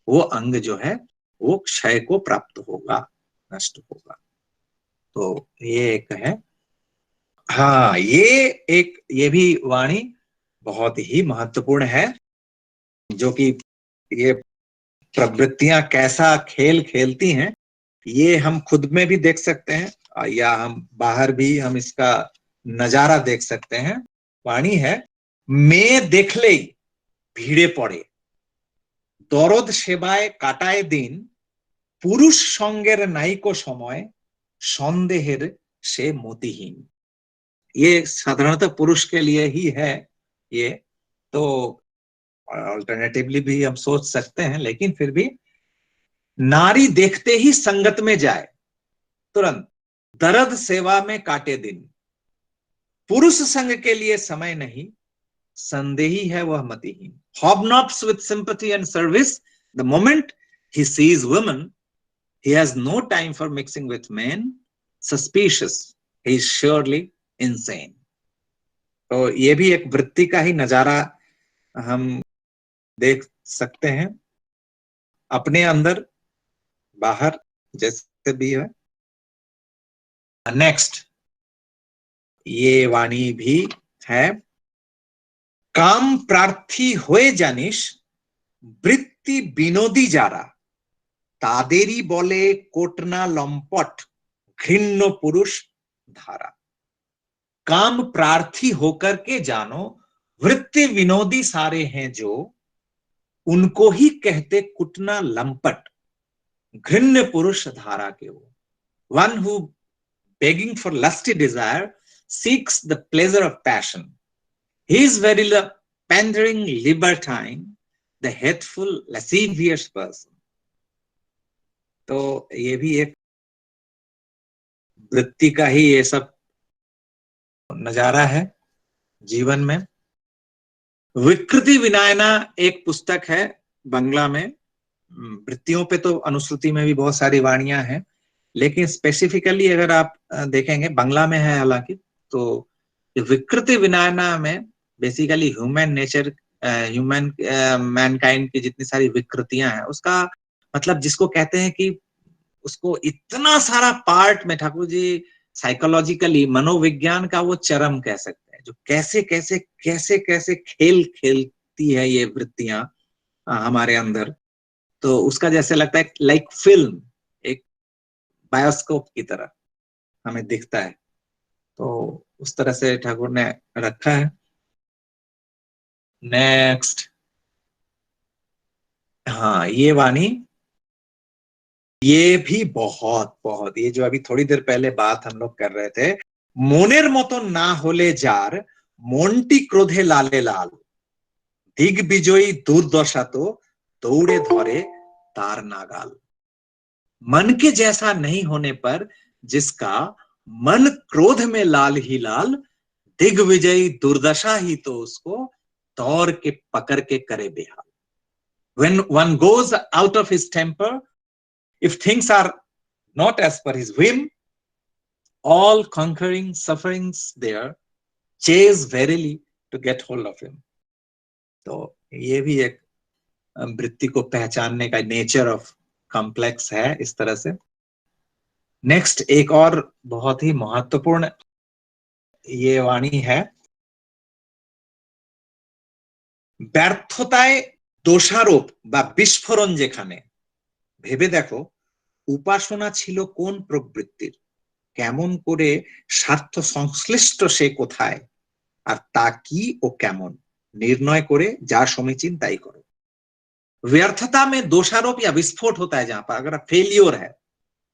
वो अंग जो है वो क्षय को प्राप्त होगा, नष्ट होगा। तो ये एक है। हाँ, ये भी वाणी बहुत ही महत्वपूर्ण है, जो कि ये प्रवृत्तियां कैसा खेल खेलती हैं ये हम खुद में भी देख सकते हैं या हम बाहर भी हम इसका नजारा देख सकते हैं। वाणी है, মেয়ে দেখলেই ভিড়ে পড়ে, দরদ সেবায় কাটায় দিন, পুরুষ সঙ্গের নাইকো সময়, সন্দেহেर से मोतिहीन। ये साधारणतः पुरुष के लिए ही है ये, तो अल्टरनेटिवली भी हम सोच सकते हैं, लेकिन फिर भी नारी देखते ही संगत में जाए, तुरंत दर्द सेवा में काटे दिन, पुरुष संग के लिए समय नहीं, संदेही है वह मतिहीन। hobnobs with sympathy and service, the moment he sees women, he has no time for mixing with men, suspicious, he is surely insane। तो ये भी एक वृत्ति का ही नजारा हम देख सकते हैं, अपने अंदर बाहर जैसे भी है। नेक्स्ट ये वाणी भी है, काम प्रार्थी होए जानिस, वृत्ति विनोदी जारा, तादेरी बोले कोटना लंपट, घृण्य पुरुष धारा। काम प्रार्थी होकर के जानो, वृत्ति विनोदी सारे हैं जो, उनको ही कहते कुटना लंपट, घृण्य पुरुष धारा के वो। One who begging for lusty desire seeks the pleasure of passion, he is very pandering libertine, the hateful lascivious person। तो ये भी एक वृत्ति का ही ये सब नजारा है जीवन में। विकृति विनायना एक पुस्तक है बंगला में, वृत्तियों पे तो अनुश्रुति में भी बहुत सारी वाणियां हैं, लेकिन स्पेसिफिकली अगर आप देखेंगे बंगला में है हालांकि, तो विकृति विनायना में basically human nature, human Mankind की जितनी सारी विकृतियां हैं उसका मतलब, जिसको कहते हैं कि उसको इतना सारा पार्ट में ठाकुर जी साइकोलॉजिकली मनोविज्ञान का वो चरम कह सकते हैं, जो कैसे कैसे कैसे कैसे खेल खेलती है ये वृत्तियां हमारे अंदर। तो उसका जैसे लगता है लाइक फिल्म, एक बायोस्कोप की तरह हमें दिखता है, तो उस तरह से ठाकुर ने रखा है। नेक्स्ट, हाँ ये वाणी, ये भी बहुत बहुत, ये जो अभी थोड़ी देर पहले बात हम लोग कर रहे थे, मोनेर मतन ना होले जार, মনটি ক্রোধে লালে লাল, दिग्विजयी दुर्दशा तो दौड़े धरे तार नागाल। मन के जैसा नहीं होने पर जिसका मन क्रोध में लाल ही लाल, दिग्विजयी दुर्दशा ही तो उसको दौड़ के पकड़ के करे बेहाल। When one goes out of his temper, if things are not as per his whim, all conquering sufferings there chase verily to get hold of him. तो ये भी एक वृत्ति को पहचानने का नेचर ऑफ कॉम्प्लेक्स है इस तरह से। नेक्स्ट एक और बहुत ही महत्वपूर्ण ये वाणी है, ব্যর্থতায় দোষারোপ বা বিস্ফোরণ যেখানে, ভেবে দেখো উপাসনা ছিল কোন প্রবৃত্তির, কেমন করে স্বার্থ সংশ্লিষ্ট সে কোথায়, আর তা কি ও কেমন निर्णय करे जा समीचीन ताई करो। व्यर्थता में दोषारोप या विस्फोट होता है जहां पर अगर फेलियर है,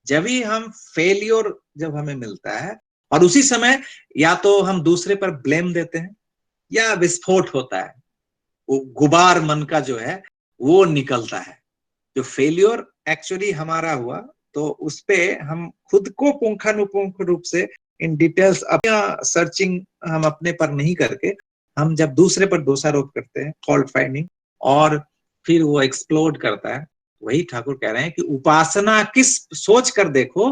जब भी हम फेलियर जब हमें मिलता है और उसी समय या तो हम दूसरे पर ब्लेम देते हैं या विस्फोट होता है, वो गुबार मन का जो है वो निकलता है। जो फेलियर एक्चुअली हमारा हुआ तो उस पे हम खुद को पुंखानुपुंख रूप से इन डिटेल्स अपना सर्चिंग हम अपने पर नहीं करके हम जब दूसरे पर दोषारोप करते हैं, फॉल्ट फाइंडिंग, और फिर वो एक्सप्लोड करता है। वही ठाकुर कह रहे हैं कि उपासना किस, सोच कर देखो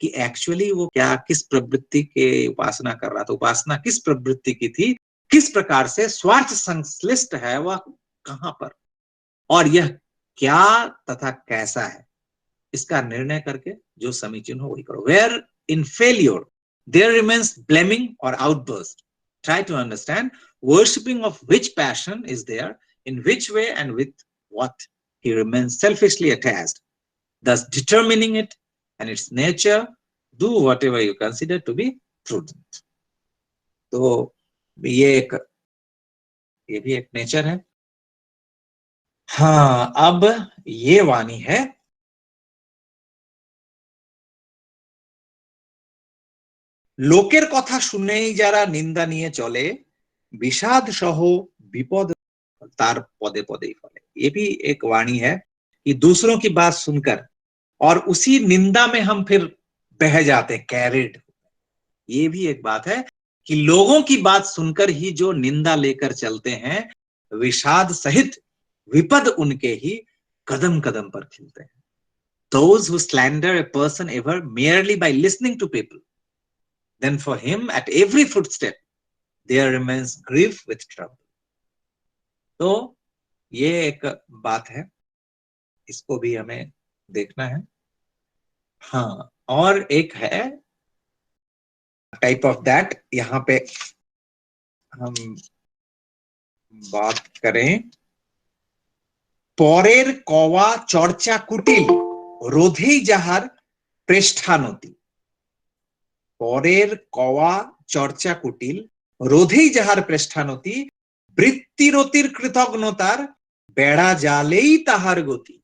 कि एक्चुअली वो क्या किस प्रवृत्ति के उपासना कर रहा था, उपासना किस प्रवृत्ति की थी, किस प्रकार से स्वार्थ संश्लिष्ट है वह कहां पर, और यह क्या तथा कैसा है, इसका निर्णय करके जो समीचीन हो वही करो। Where in failure there remains blaming और outburst, try to understand worshipping of which passion is there, in which way and with what he remains selfishly attached, thus determining it and its nature, do whatever you consider to be prudent. तो ये भी एक nature है। हाँ, अब ये वाणी है, লোকের কথা শুনেই যারা নিন্দা নিয়ে চলে, বিষাদ সহ विपद तार पदे पदे ही फले। ये भी एक वाणी है कि दूसरों की बात सुनकर और उसी निंदा में हम फिर बह जाते हैं, कैरिड। ये भी एक बात है कि लोगों की बात सुनकर ही जो निंदा लेकर चलते हैं, विषाद सहित विपद उनके ही कदम कदम पर खिलते हैं। Those who slander a person ever merely by listening to people, then for him at every footstep there remains grief with trouble. तो ये एक बात है, इसको भी हमें देखना है। हाँ, और एक है टाइप ऑफ दैट, यहाँ पे हम बात करें, পরের কওয়া চর্চা কুটিল রোধেই যাহার প্রেষ্ঠানতি। পরের কওয়া চর্চা কুটিল রোধেই যাহার প্রেষ্ঠানতি, বৃত্তিরতির কৃতজ্ঞতার बेड़ा जाले ही ताहार गति।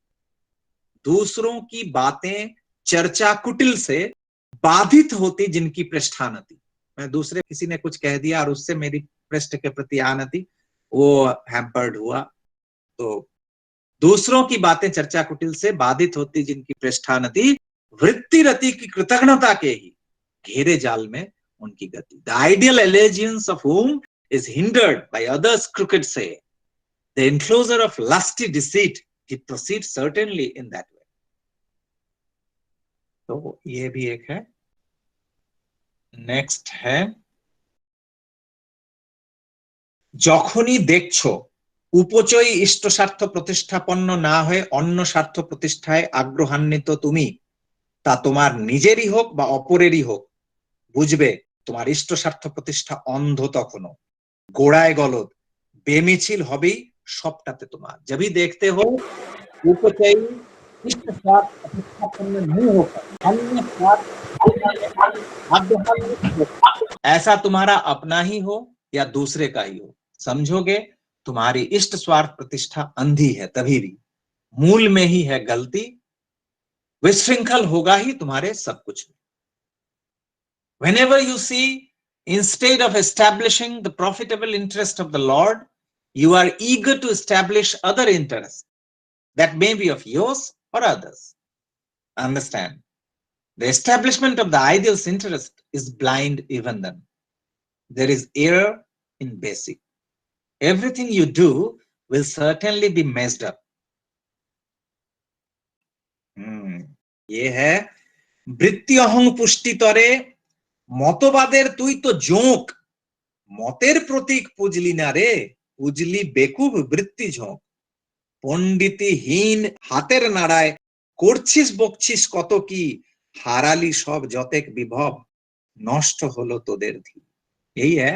दूसरों की बातें चर्चा कुटिल से बाधित होती जिनकी पृष्ठानति, मैं दूसरे किसी ने कुछ कह दिया और उससे मेरी पृष्ठ के प्रति आनति वो हैम्पर्ड हुआ, तो दूसरों की बातें चर्चा कुटिल से बाधित होती जिनकी पृष्ठानति, वृत्ति रति की कृतज्ञता के ही घेरे जाल में उनकी गति। The ideal allegiance of whom is hindered by others crooked say, the enclosure of lusty deceit, he proceeds certainly in that way. तो ये भी एक है। नेक्स्ट है, যখনই দেখছো উপচয়ী ইষ্ট স্বার্থ প্রতিষ্ঠাপন্ন না হয়ে অন্য স্বার্থ প্রতিষ্ঠায় আগ্রহান্বিত তুমি, তা তোমার নিজেরই হোক বা অপরেরই হোক, বুঝবে তোমার ইষ্ট স্বার্থ প্রতিষ্ঠা অন্ধ তখনও, গোড়ায় গলদ বেমিছিল হবেই सबटाते तुम्हार। जब भी देखते हो उपचयी इष्ट स्वार्थ प्रतिष्ठापन्न नहीं होकर अन्य स्वार्थ ऐसा तुम्हारा अपना ही हो या दूसरे का ही हो, समझोगे तुम्हारी इष्ट स्वार्थ प्रतिष्ठा अंधी है, तभी भी मूल में ही है गलती, विशृंखल होगा ही तुम्हारे सब कुछ में। Whenever you see Instead of establishing the profitable interest of the Lord, you are eager to establish other interests that may be of yours or others. Understand, the establishment of the ideal's interest is blind even then. There is error in basic. Everything you do will certainly be messed up. ये है বৃত্তি অহং পুষ্টি তরে মতবাদের তুই তো জোঁক মতের প্রতীক পুজলি না রে পুজলি বেকুব বৃত্তি ঝোঁক পণ্ডিতিহীন হাতের নাড়ায় করছিস বকছিস কত কি হারালি সব যতেক বিভব नष्ट होलो तोदेर धी। यही है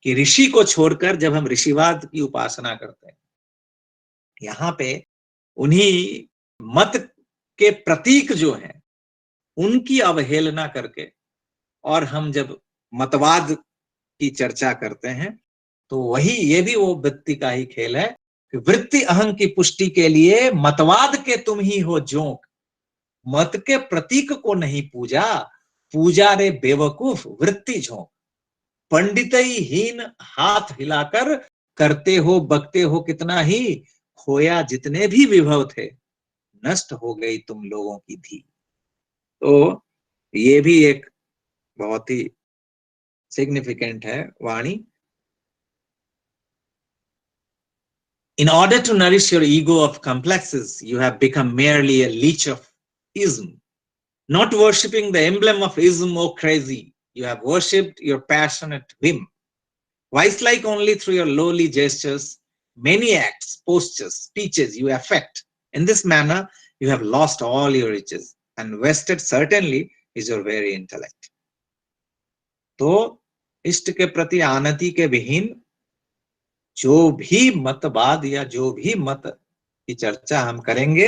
कि ऋषि को छोड़कर जब हम ऋषिवाद की उपासना करते हैं, यहाँ पे उन्हीं मत के प्रतीक जो हैं उनकी अवहेलना करके और हम जब मतवाद की चर्चा करते हैं तो वही ये भी वो वृत्ति का ही खेल है कि वृत्ति अहं की पुष्टि के लिए मतवाद के तुम ही हो जोंक, मत के प्रतीक को नहीं पूजा, पूजा रे बेवकूफ वृत्ति झोंक। पंडितहीन हाथ हिलाकर करते हो बकते हो कितना ही, खोया जितने भी विभव थे नष्ट हो गई तुम लोगों की धी। तो ये भी एक बहुत ही सिग्निफिकेंट है वाणी। In order to nourish your ego of complexes, you have become merely a leech of ism. Not worshipping the emblem of ism, oh crazy, you have worshipped your passionate whim. Vice-like only through your lowly gestures, many acts, postures, speeches you affect. In this manner, you have lost all your riches, and wasted certainly is your very intellect. तो इष्ट के प्रति आनति के विहीन जो भी मतवाद या जो भी मत की चर्चा हम करेंगे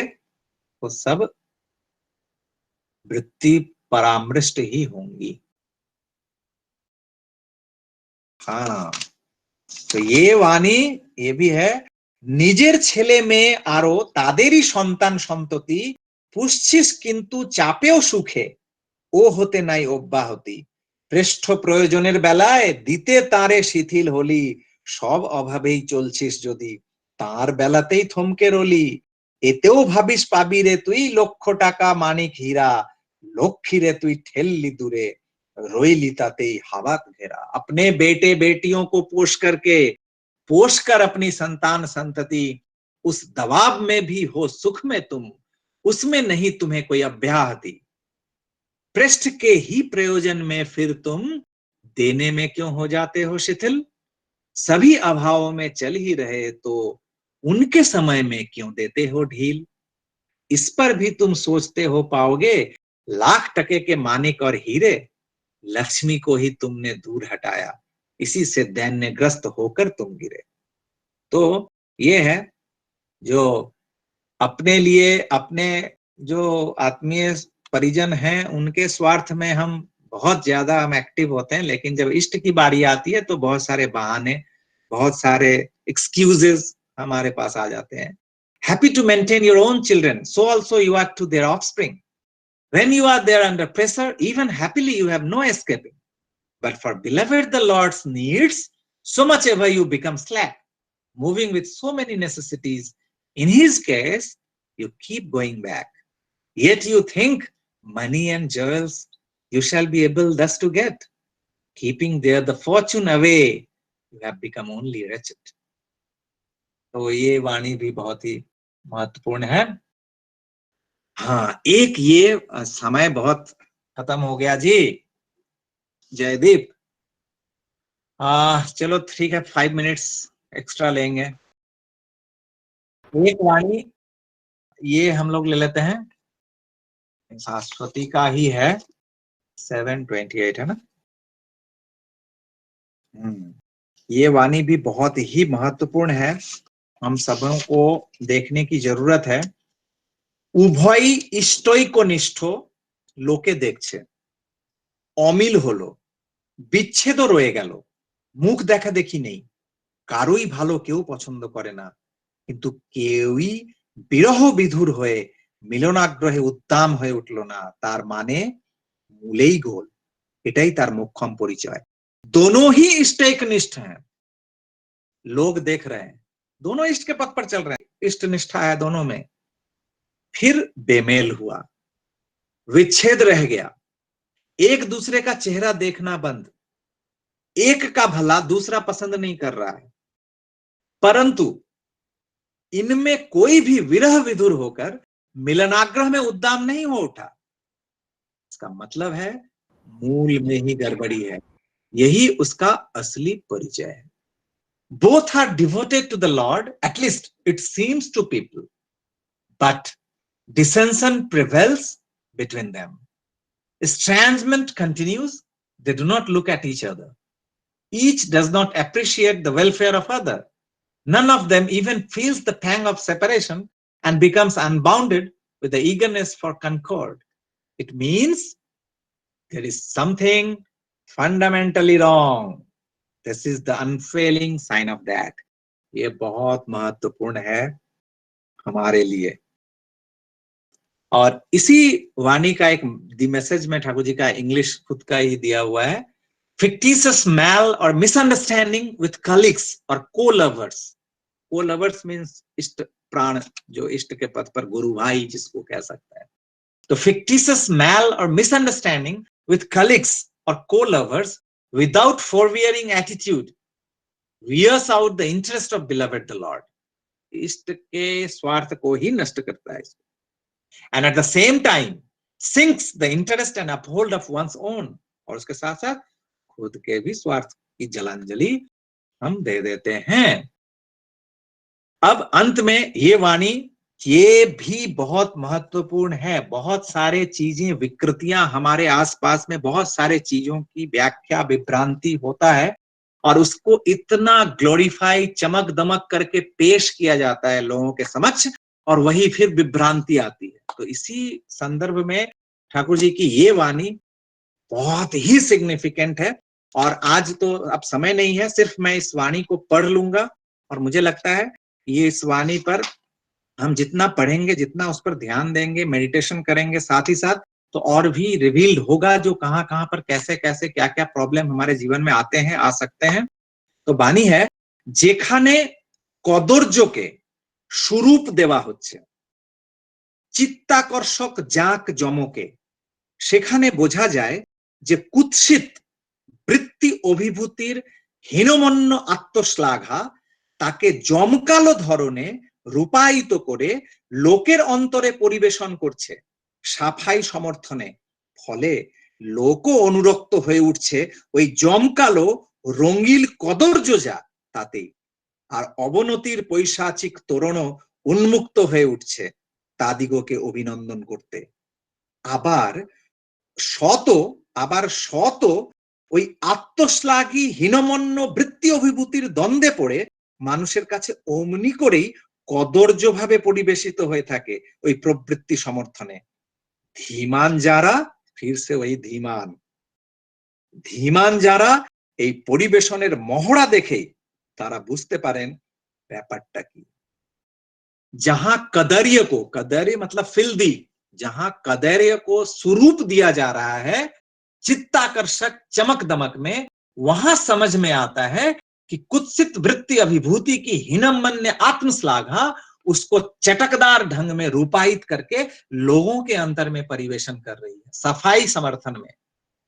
वो सब वृत्ति परामृष्ट ही होंगी। हाँ, तो ये वाणी ये भी है, निजेर छेले में आरो तादेरी सन्तान सन्तति पुष्छिस किन्तु चापेओ सुखे ओ होते नाई अब्याहति, श्रेष्ठ प्रयोजनेर बेलाय दिते तारे शिथिल होली, सब अभावेई चलछिस जदि तार बेलातेई थमके रली, एतेओ भाबिस पाबी रे तुई लक्ष टाका मानिक हीरा, लक्ष्मी रे तुई ठेलली दूरे रोइली तातेई हावात घेरा। अपने बेटे बेटियों को पोष कर अपनी संतान संतति, उस दबाव में भी हो सुख में तुम, उसमें नहीं तुम्हें कोई अब्याहति। पृष्ठ के ही प्रयोजन में फिर तुम देने में क्यों हो जाते हो शिथिल, सभी अभावों में चल ही रहे तो उनके समय में क्यों देते हो ढील। इस पर भी तुम सोचते हो पाओगे लाख टके के मानिक और हीरे, लक्ष्मी को ही तुमने दूर हटाया, इसी से दैन्यग्रस्त होकर तुम गिरे। तो ये है जो अपने लिए अपने जो आत्मीय परिजन हैं उनके स्वार्थ में हम बहुत ज्यादा हम एक्टिव होते हैं, लेकिन जब इष्ट की बारी आती है तो बहुत सारे बहाने, बहुत सारे एक्सक्यूजेस हमारे पास आ जाते हैं। Happy to maintain your own children, so also you are to their offspring. When you are there under pressure, even happily you have no escaping. But for beloved the Lord's needs, so much ever you become slack, moving with so many necessities. In his case, you keep going back. Yet you think money and jewels you shall be able thus to get. Keeping there the fortune away, you have become only wretched. तो ये वाणी भी बहुत ही महत्वपूर्ण है। हाँ, एक ये समय बहुत खत्म हो गया जी जयदीप। चलो ठीक है, 5 मिनट्स एक्स्ट्रा लेंगे। एक वाणी ये हम लोग ले लेते हैं, शाश्वती का ही है, 728 है ना। ये वाणी भी बहुत ही महत्वपूर्ण है, हम सबों को देखने की जरूरत है। उभय इष्टैकनिष्ठ लोके देखছে, অমিল হলো, বিচ্ছেদ রয়ে গেল, মুখ দেখা দেখি নেই, কারোই ভালো কেউ পছন্দ করে না, কিন্তু কেউই বিরহ বিধুর হয়ে মিলনাগ্রহে উদ্দাম হয়ে উঠলো না, তার মানে মূলেই গোল, এটাই তার মোক্ষম পরিচয়। दोनों ही इष्ट एकनिष्ठ हैं, लोग देख रहे हैं, दोनों इष्ट के पथ पर चल रहे हैं, इष्ट निष्ठा है दोनों में। फिर बेमेल हुआ, विच्छेद रह गया, एक दूसरे का चेहरा देखना बंद, एक का भला दूसरा पसंद नहीं कर रहा है, परंतु इनमें कोई भी विरह विधुर होकर मिलनाग्रह में उद्दाम नहीं हो उठा। इसका मतलब है मूल में ही गड़बड़ी है, यही उसका असली परिचय है। Both are devoted to the Lord, at least it seems to people, but dissension prevails between them. Estrangement continues, they do not look at each other. Each does not appreciate the welfare of other. None of them even feels the pang of separation and becomes unbounded with the eagerness for concord. It means there is something fundamentally wrong. This is the unfailing sign of that. ये बहुत महत्वपूर्ण है हमारे लिए। और इसी वाणी का एक दी मैसेज में ठाकुर जी का इंग्लिश खुद का ही दिया हुआ है, fictitious mal or misunderstanding with colleagues or co-lovers. Co-lovers means इष्ट प्राण, जो इष्ट के पद पर गुरु भाई जिसको कह सकता है। तो fictitious mal or misunderstanding with colleagues or co-lovers without forbearing attitude wears out the interest of beloved the Lord. इष्ट के स्वार्थ को ही नष्ट करता है, and at the same time sinks the interest and uphold of one's own. और उसके साथ साथ खुद के भी स्वार्थ की जलांजलि हम दे देते हैं। अब अंत में ये वाणी, ये भी बहुत महत्वपूर्ण है। बहुत सारे चीजें, विकृतियां हमारे आसपास में, बहुत सारे चीजों की व्याख्या विभ्रांति होता है और उसको इतना ग्लोरीफाई, चमक दमक करके पेश किया जाता है लोगों के समक्ष, और वही फिर विभ्रांति आती है। तो इसी संदर्भ में ठाकुर जी की ये वाणी बहुत ही सिग्निफिकेंट है। और आज तो अब समय नहीं है, सिर्फ मैं इस वाणी को पढ़ लूंगा, और मुझे लगता है ये इस वाणी पर हम जितना पढ़ेंगे, जितना उस पर ध्यान देंगे, मेडिटेशन करेंगे, साथ ही साथ तो और भी रिवील्ड होगा जो कहां कहां पर कैसे कैसे क्या क्या प्रॉब्लम हमारे जीवन में आते हैं, आ सकते हैं। तो बानी है, যেখানে কদর্যকে স্বরূপ দেওয়া হচ্ছে, চিত্তাকর্ষক জাঁক জমকে, সেখানে বোঝা যায় যে কুৎসিত বৃত্তি অভিভূতির হীনমন্য আত্মশ্লাঘা তাকে জমকালো ধরনে রূপায়িত করে লোকের অন্তরে পরিবেশন করছে সাফাই সমর্থনে। ফলে লোকও অনুরক্ত হয়ে উঠছে ওই জমকালো রঙিল কদর্য যা তাতেই, আর অবনতির পৈশাচিক তোরণও উন্মুক্ত হয়ে উঠছে তাদিগকে অভিনন্দন করতে। আবার শত ওই আত্মশ্লাঘী হীনমন্য বৃত্তি অভিভূতির দ্বন্দ্বে পড়ে মানুষের কাছে অমনি করেই কদর্য ভাবে পরিবেশিত হয়ে থাকে ওই প্রবৃত্তি সমর্থনে। ধীমান যারা, ফিরছে ওই ধীমান যারা এই পরিবেশনের মহড়া দেখেই তারা বুঝতে পারেন ব্যাপারটা কি। जहां कदर्य को, कदर्य मतलब फिल्दी, जहां कदर्य को स्वरूप दिया जा रहा है चित्ताकर्षक चमक दमक में, वहां समझ में आता है कि कुत्सित वृत्ति अभिभूति की हीनमन्य आत्मश्लाघा उसको चटकदार ढंग में रूपायित करके लोगों के अंतर में परिवेशन कर रही है, सफाई समर्थन में।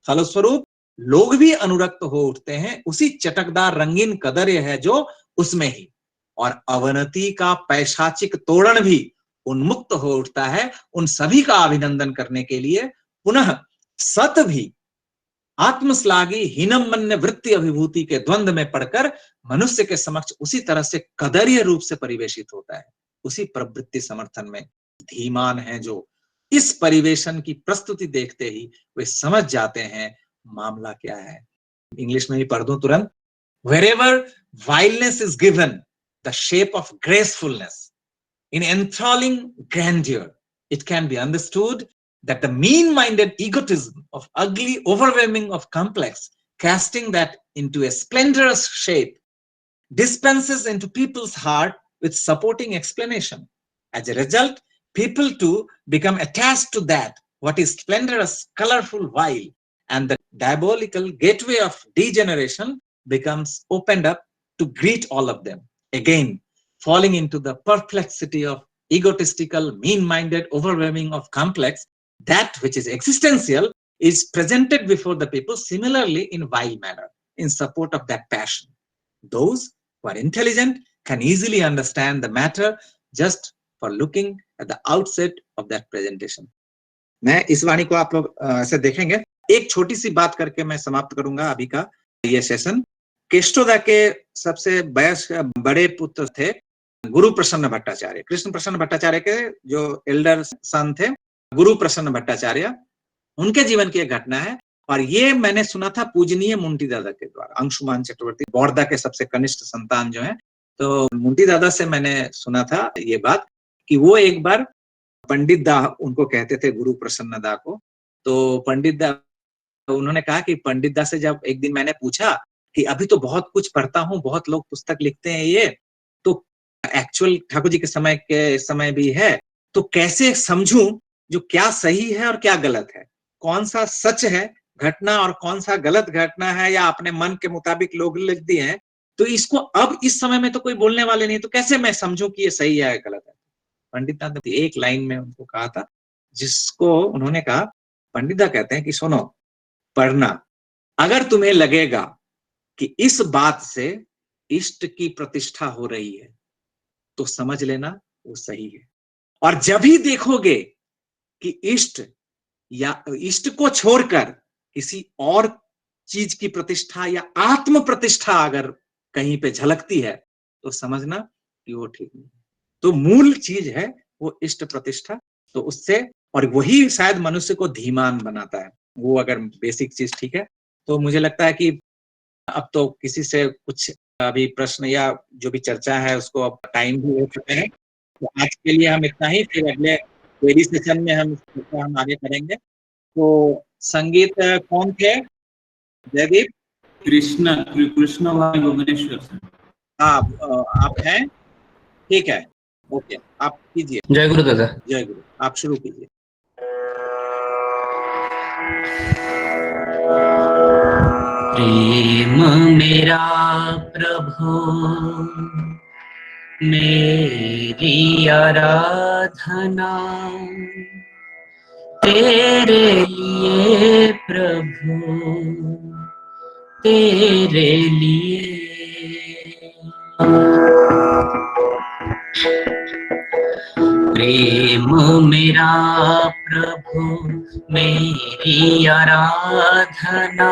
फलस्वरूप लोग भी अनुरक्त हो उठते हैं, उसी चटकदार रंगीन कदर्य है जो उसमें ही, और अवनति का पैशाचिक तोड़न भी उन्मुक्त हो उठता है उन सभी का अभिनंदन करने के लिए। पुनः सत भी आत्मश्लाघी हीनमन्य वृत्ति अभिभूति के द्वंद्व में पड़कर मनुष्य के समक्ष उसी तरह से कदर्य रूप से परिवेशित होता है, उसी प्रवृत्ति समर्थन में। धीमान है जो इस परिवेशन की प्रस्तुति देखते ही वे समझ जाते हैं मामला क्या है। इंग्लिश में ही पढ़ दूं तुरंत। Wherever vileness is given the shape of gracefulness in enthralling grandeur, it can be understood that the mean-minded egotism of ugly overwhelming of complex, casting that into a splendorous shape, dispenses into people's heart with supporting explanation. As a result, people too become attached to that what is splendorous, colorful, vile, and the diabolical gateway of degeneration becomes opened up to greet all of them, again falling into the perplexity of egotistical, mean-minded overwhelming of complex. That which is existential is presented before the people similarly in vile manner, in support of that passion. Those who are intelligent can easily understand the matter just for looking at the outset of that presentation. मैं इस वाणी को आप लोग ऐसे देखेंगे। एक छोटी सी बात करके मैं समाप्त करूंगा अभी का ये सेशन। केष्टोदा के सबसे बड़े पुत्र थे गुरु प्रसन्न भट्टाचार्य। कृष्ण प्रसन्न भट्टाचार्य के जो एल्डर सन थे गुरु प्रसन्न भट्टाचार्य, उनके जीवन की एक घटना है। और ये मैंने सुना था पूजनीय मुंटी दादा के द्वारा। अंशुमान चक्रवर्ती बौरदा के सबसे कनिष्ठ संतान जो है, तो मुंटी दादा से मैंने सुना था ये बात कि वो एक बार पंडित दा, उनको कहते थे गुरु प्रसन्न दा को, तो पंडित दा, उन्होंने कहा कि पंडित दा से जब एक दिन मैंने पूछा कि अभी तो बहुत कुछ पढ़ता हूँ, बहुत लोग पुस्तक लिखते हैं, ये तो एक्चुअल ठाकुर जी के समय भी है, तो कैसे समझूं जो क्या सही है और क्या गलत है, कौन सा सच है घटना और कौन सा गलत घटना है, या अपने मन के मुताबिक लोग लिख दिए हैं, तो इसको अब इस समय में तो कोई बोलने वाले नहीं, तो कैसे मैं समझूं कि ये सही है या गलत है। पंडित ने एक लाइन में उनको कहा था, जिसको उन्होंने कहा, पंडित दा कहते हैं कि सुनो, पढ़ना, अगर तुम्हें लगेगा कि इस बात से इष्ट की प्रतिष्ठा हो रही है तो समझ लेना वो सही है, और जब भी देखोगे कि इष्ट या इष्ट को छोड़कर किसी और चीज की प्रतिष्ठा या आत्म प्रतिष्ठा अगर कहीं पे झलकती है तो समझना कि वो ठीक नहीं है। तो मूल चीज है वो इष्ट प्रतिष्ठा, तो उससे, और वही शायद मनुष्य को धीमान बनाता है, वो अगर बेसिक चीज ठीक है। तो मुझे लगता है कि अब तो किसी से कुछ अभी प्रश्न या जो भी चर्चा है उसको अब टाइम भी हो चुके हैं, तो आज के लिए हम इतना ही, फिर अगले क्वेरी सेशन में हम आगे करेंगे। तो संगीत कौन थे? जयदीप? कृष्ण भाई भुवनेश्वर से। हाँ, आप हैं, ठीक है, ओके, आप कीजिए। जय गुरु दादा। जय गुरु, आप शुरू कीजिए। प्रेम मेरा प्रभु मेरी आराधना, तेरे लिए प्रभु तेरे लिए। प्रेम मेरा प्रभु मेरी आराधना,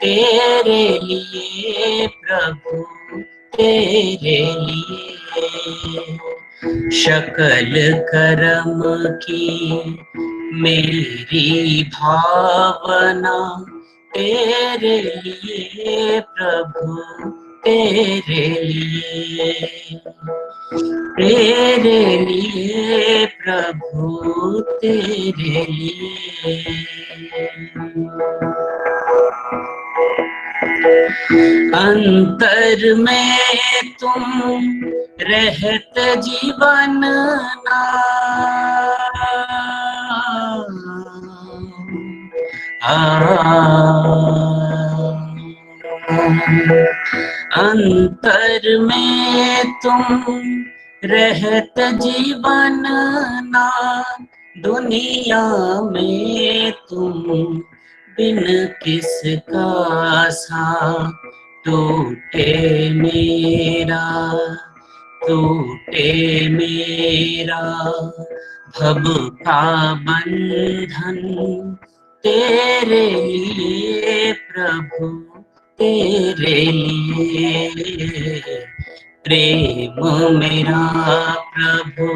तेरे लिए प्रभु तेरे लिए। शकल कर्म की मेरी भावना, तेरे लिए प्रभु तेरे लिए। तेरे लिए प्रभु तेरे लिए। अंतर में तुम रहत जीवन ना, अंतर में तुम रहत जीवन ना, दुनिया में तुम बिन किसका सा, टूटे मेरा भव का बंधन, तेरे लिए प्रभु तेरे लिए। प्रेम मेरा प्रभु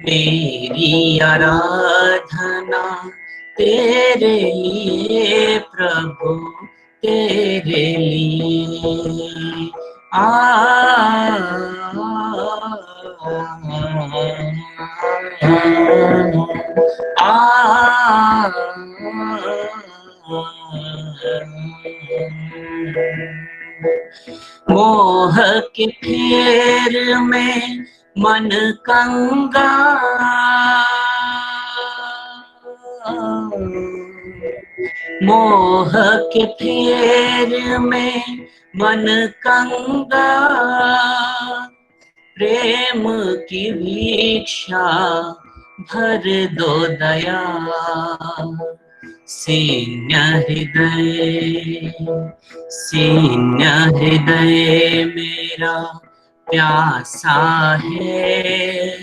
मेरी आराधना, तेरे लिए प्रभु तेरे लिए। मोह के फेर में मन कंगा, मोह के फेर में मन कंगा, प्रेम की भिक्षा भर दो दया। सीन्य हृदय मेरा प्यासा है,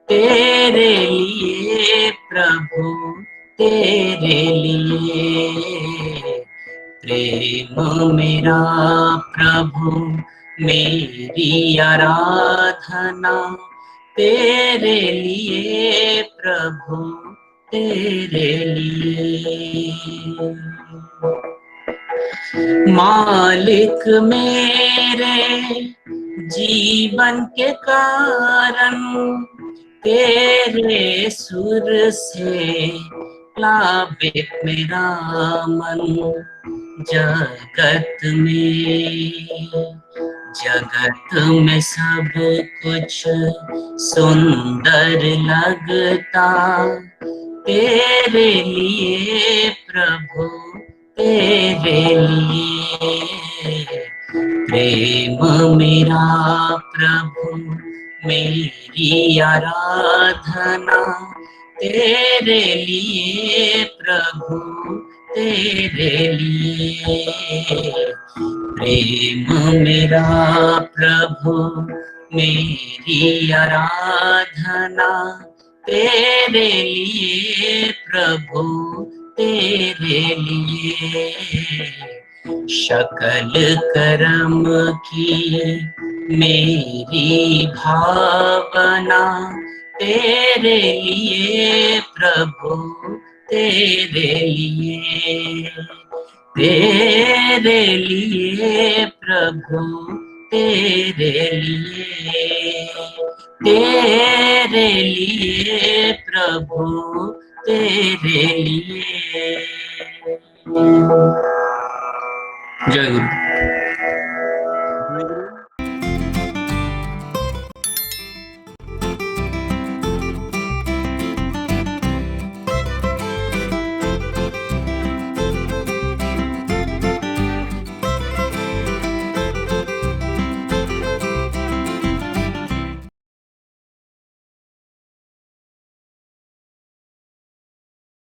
तेरे लिए प्रभु तेरे लिए। प्रेम मेरा प्रभु मेरी आराधना, तेरे लिए प्रभु तेरे लिए। मालिक मेरे जीवन के कारण, तेरे सुर से लावे मेरा मन। जगत में सब कुछ सुंदर लगता, तेरे लिए प्रभु तेरे लिए। प्रेम मेरा प्रभु मेरी आराधना, तेरे लिए प्रभु तेरे लिए। प्रेम मेरा प्रभु मेरी आराधना, तेरे लिए प्रभु तेरे लिए। शकल कर्म की मेरी भावना, तेरे लिए प्रभु तेरे लिए। तेरे लिए प्रभु तेरे लिए। तेरे लिए प्रभु तेरे लिए। जय गुरु।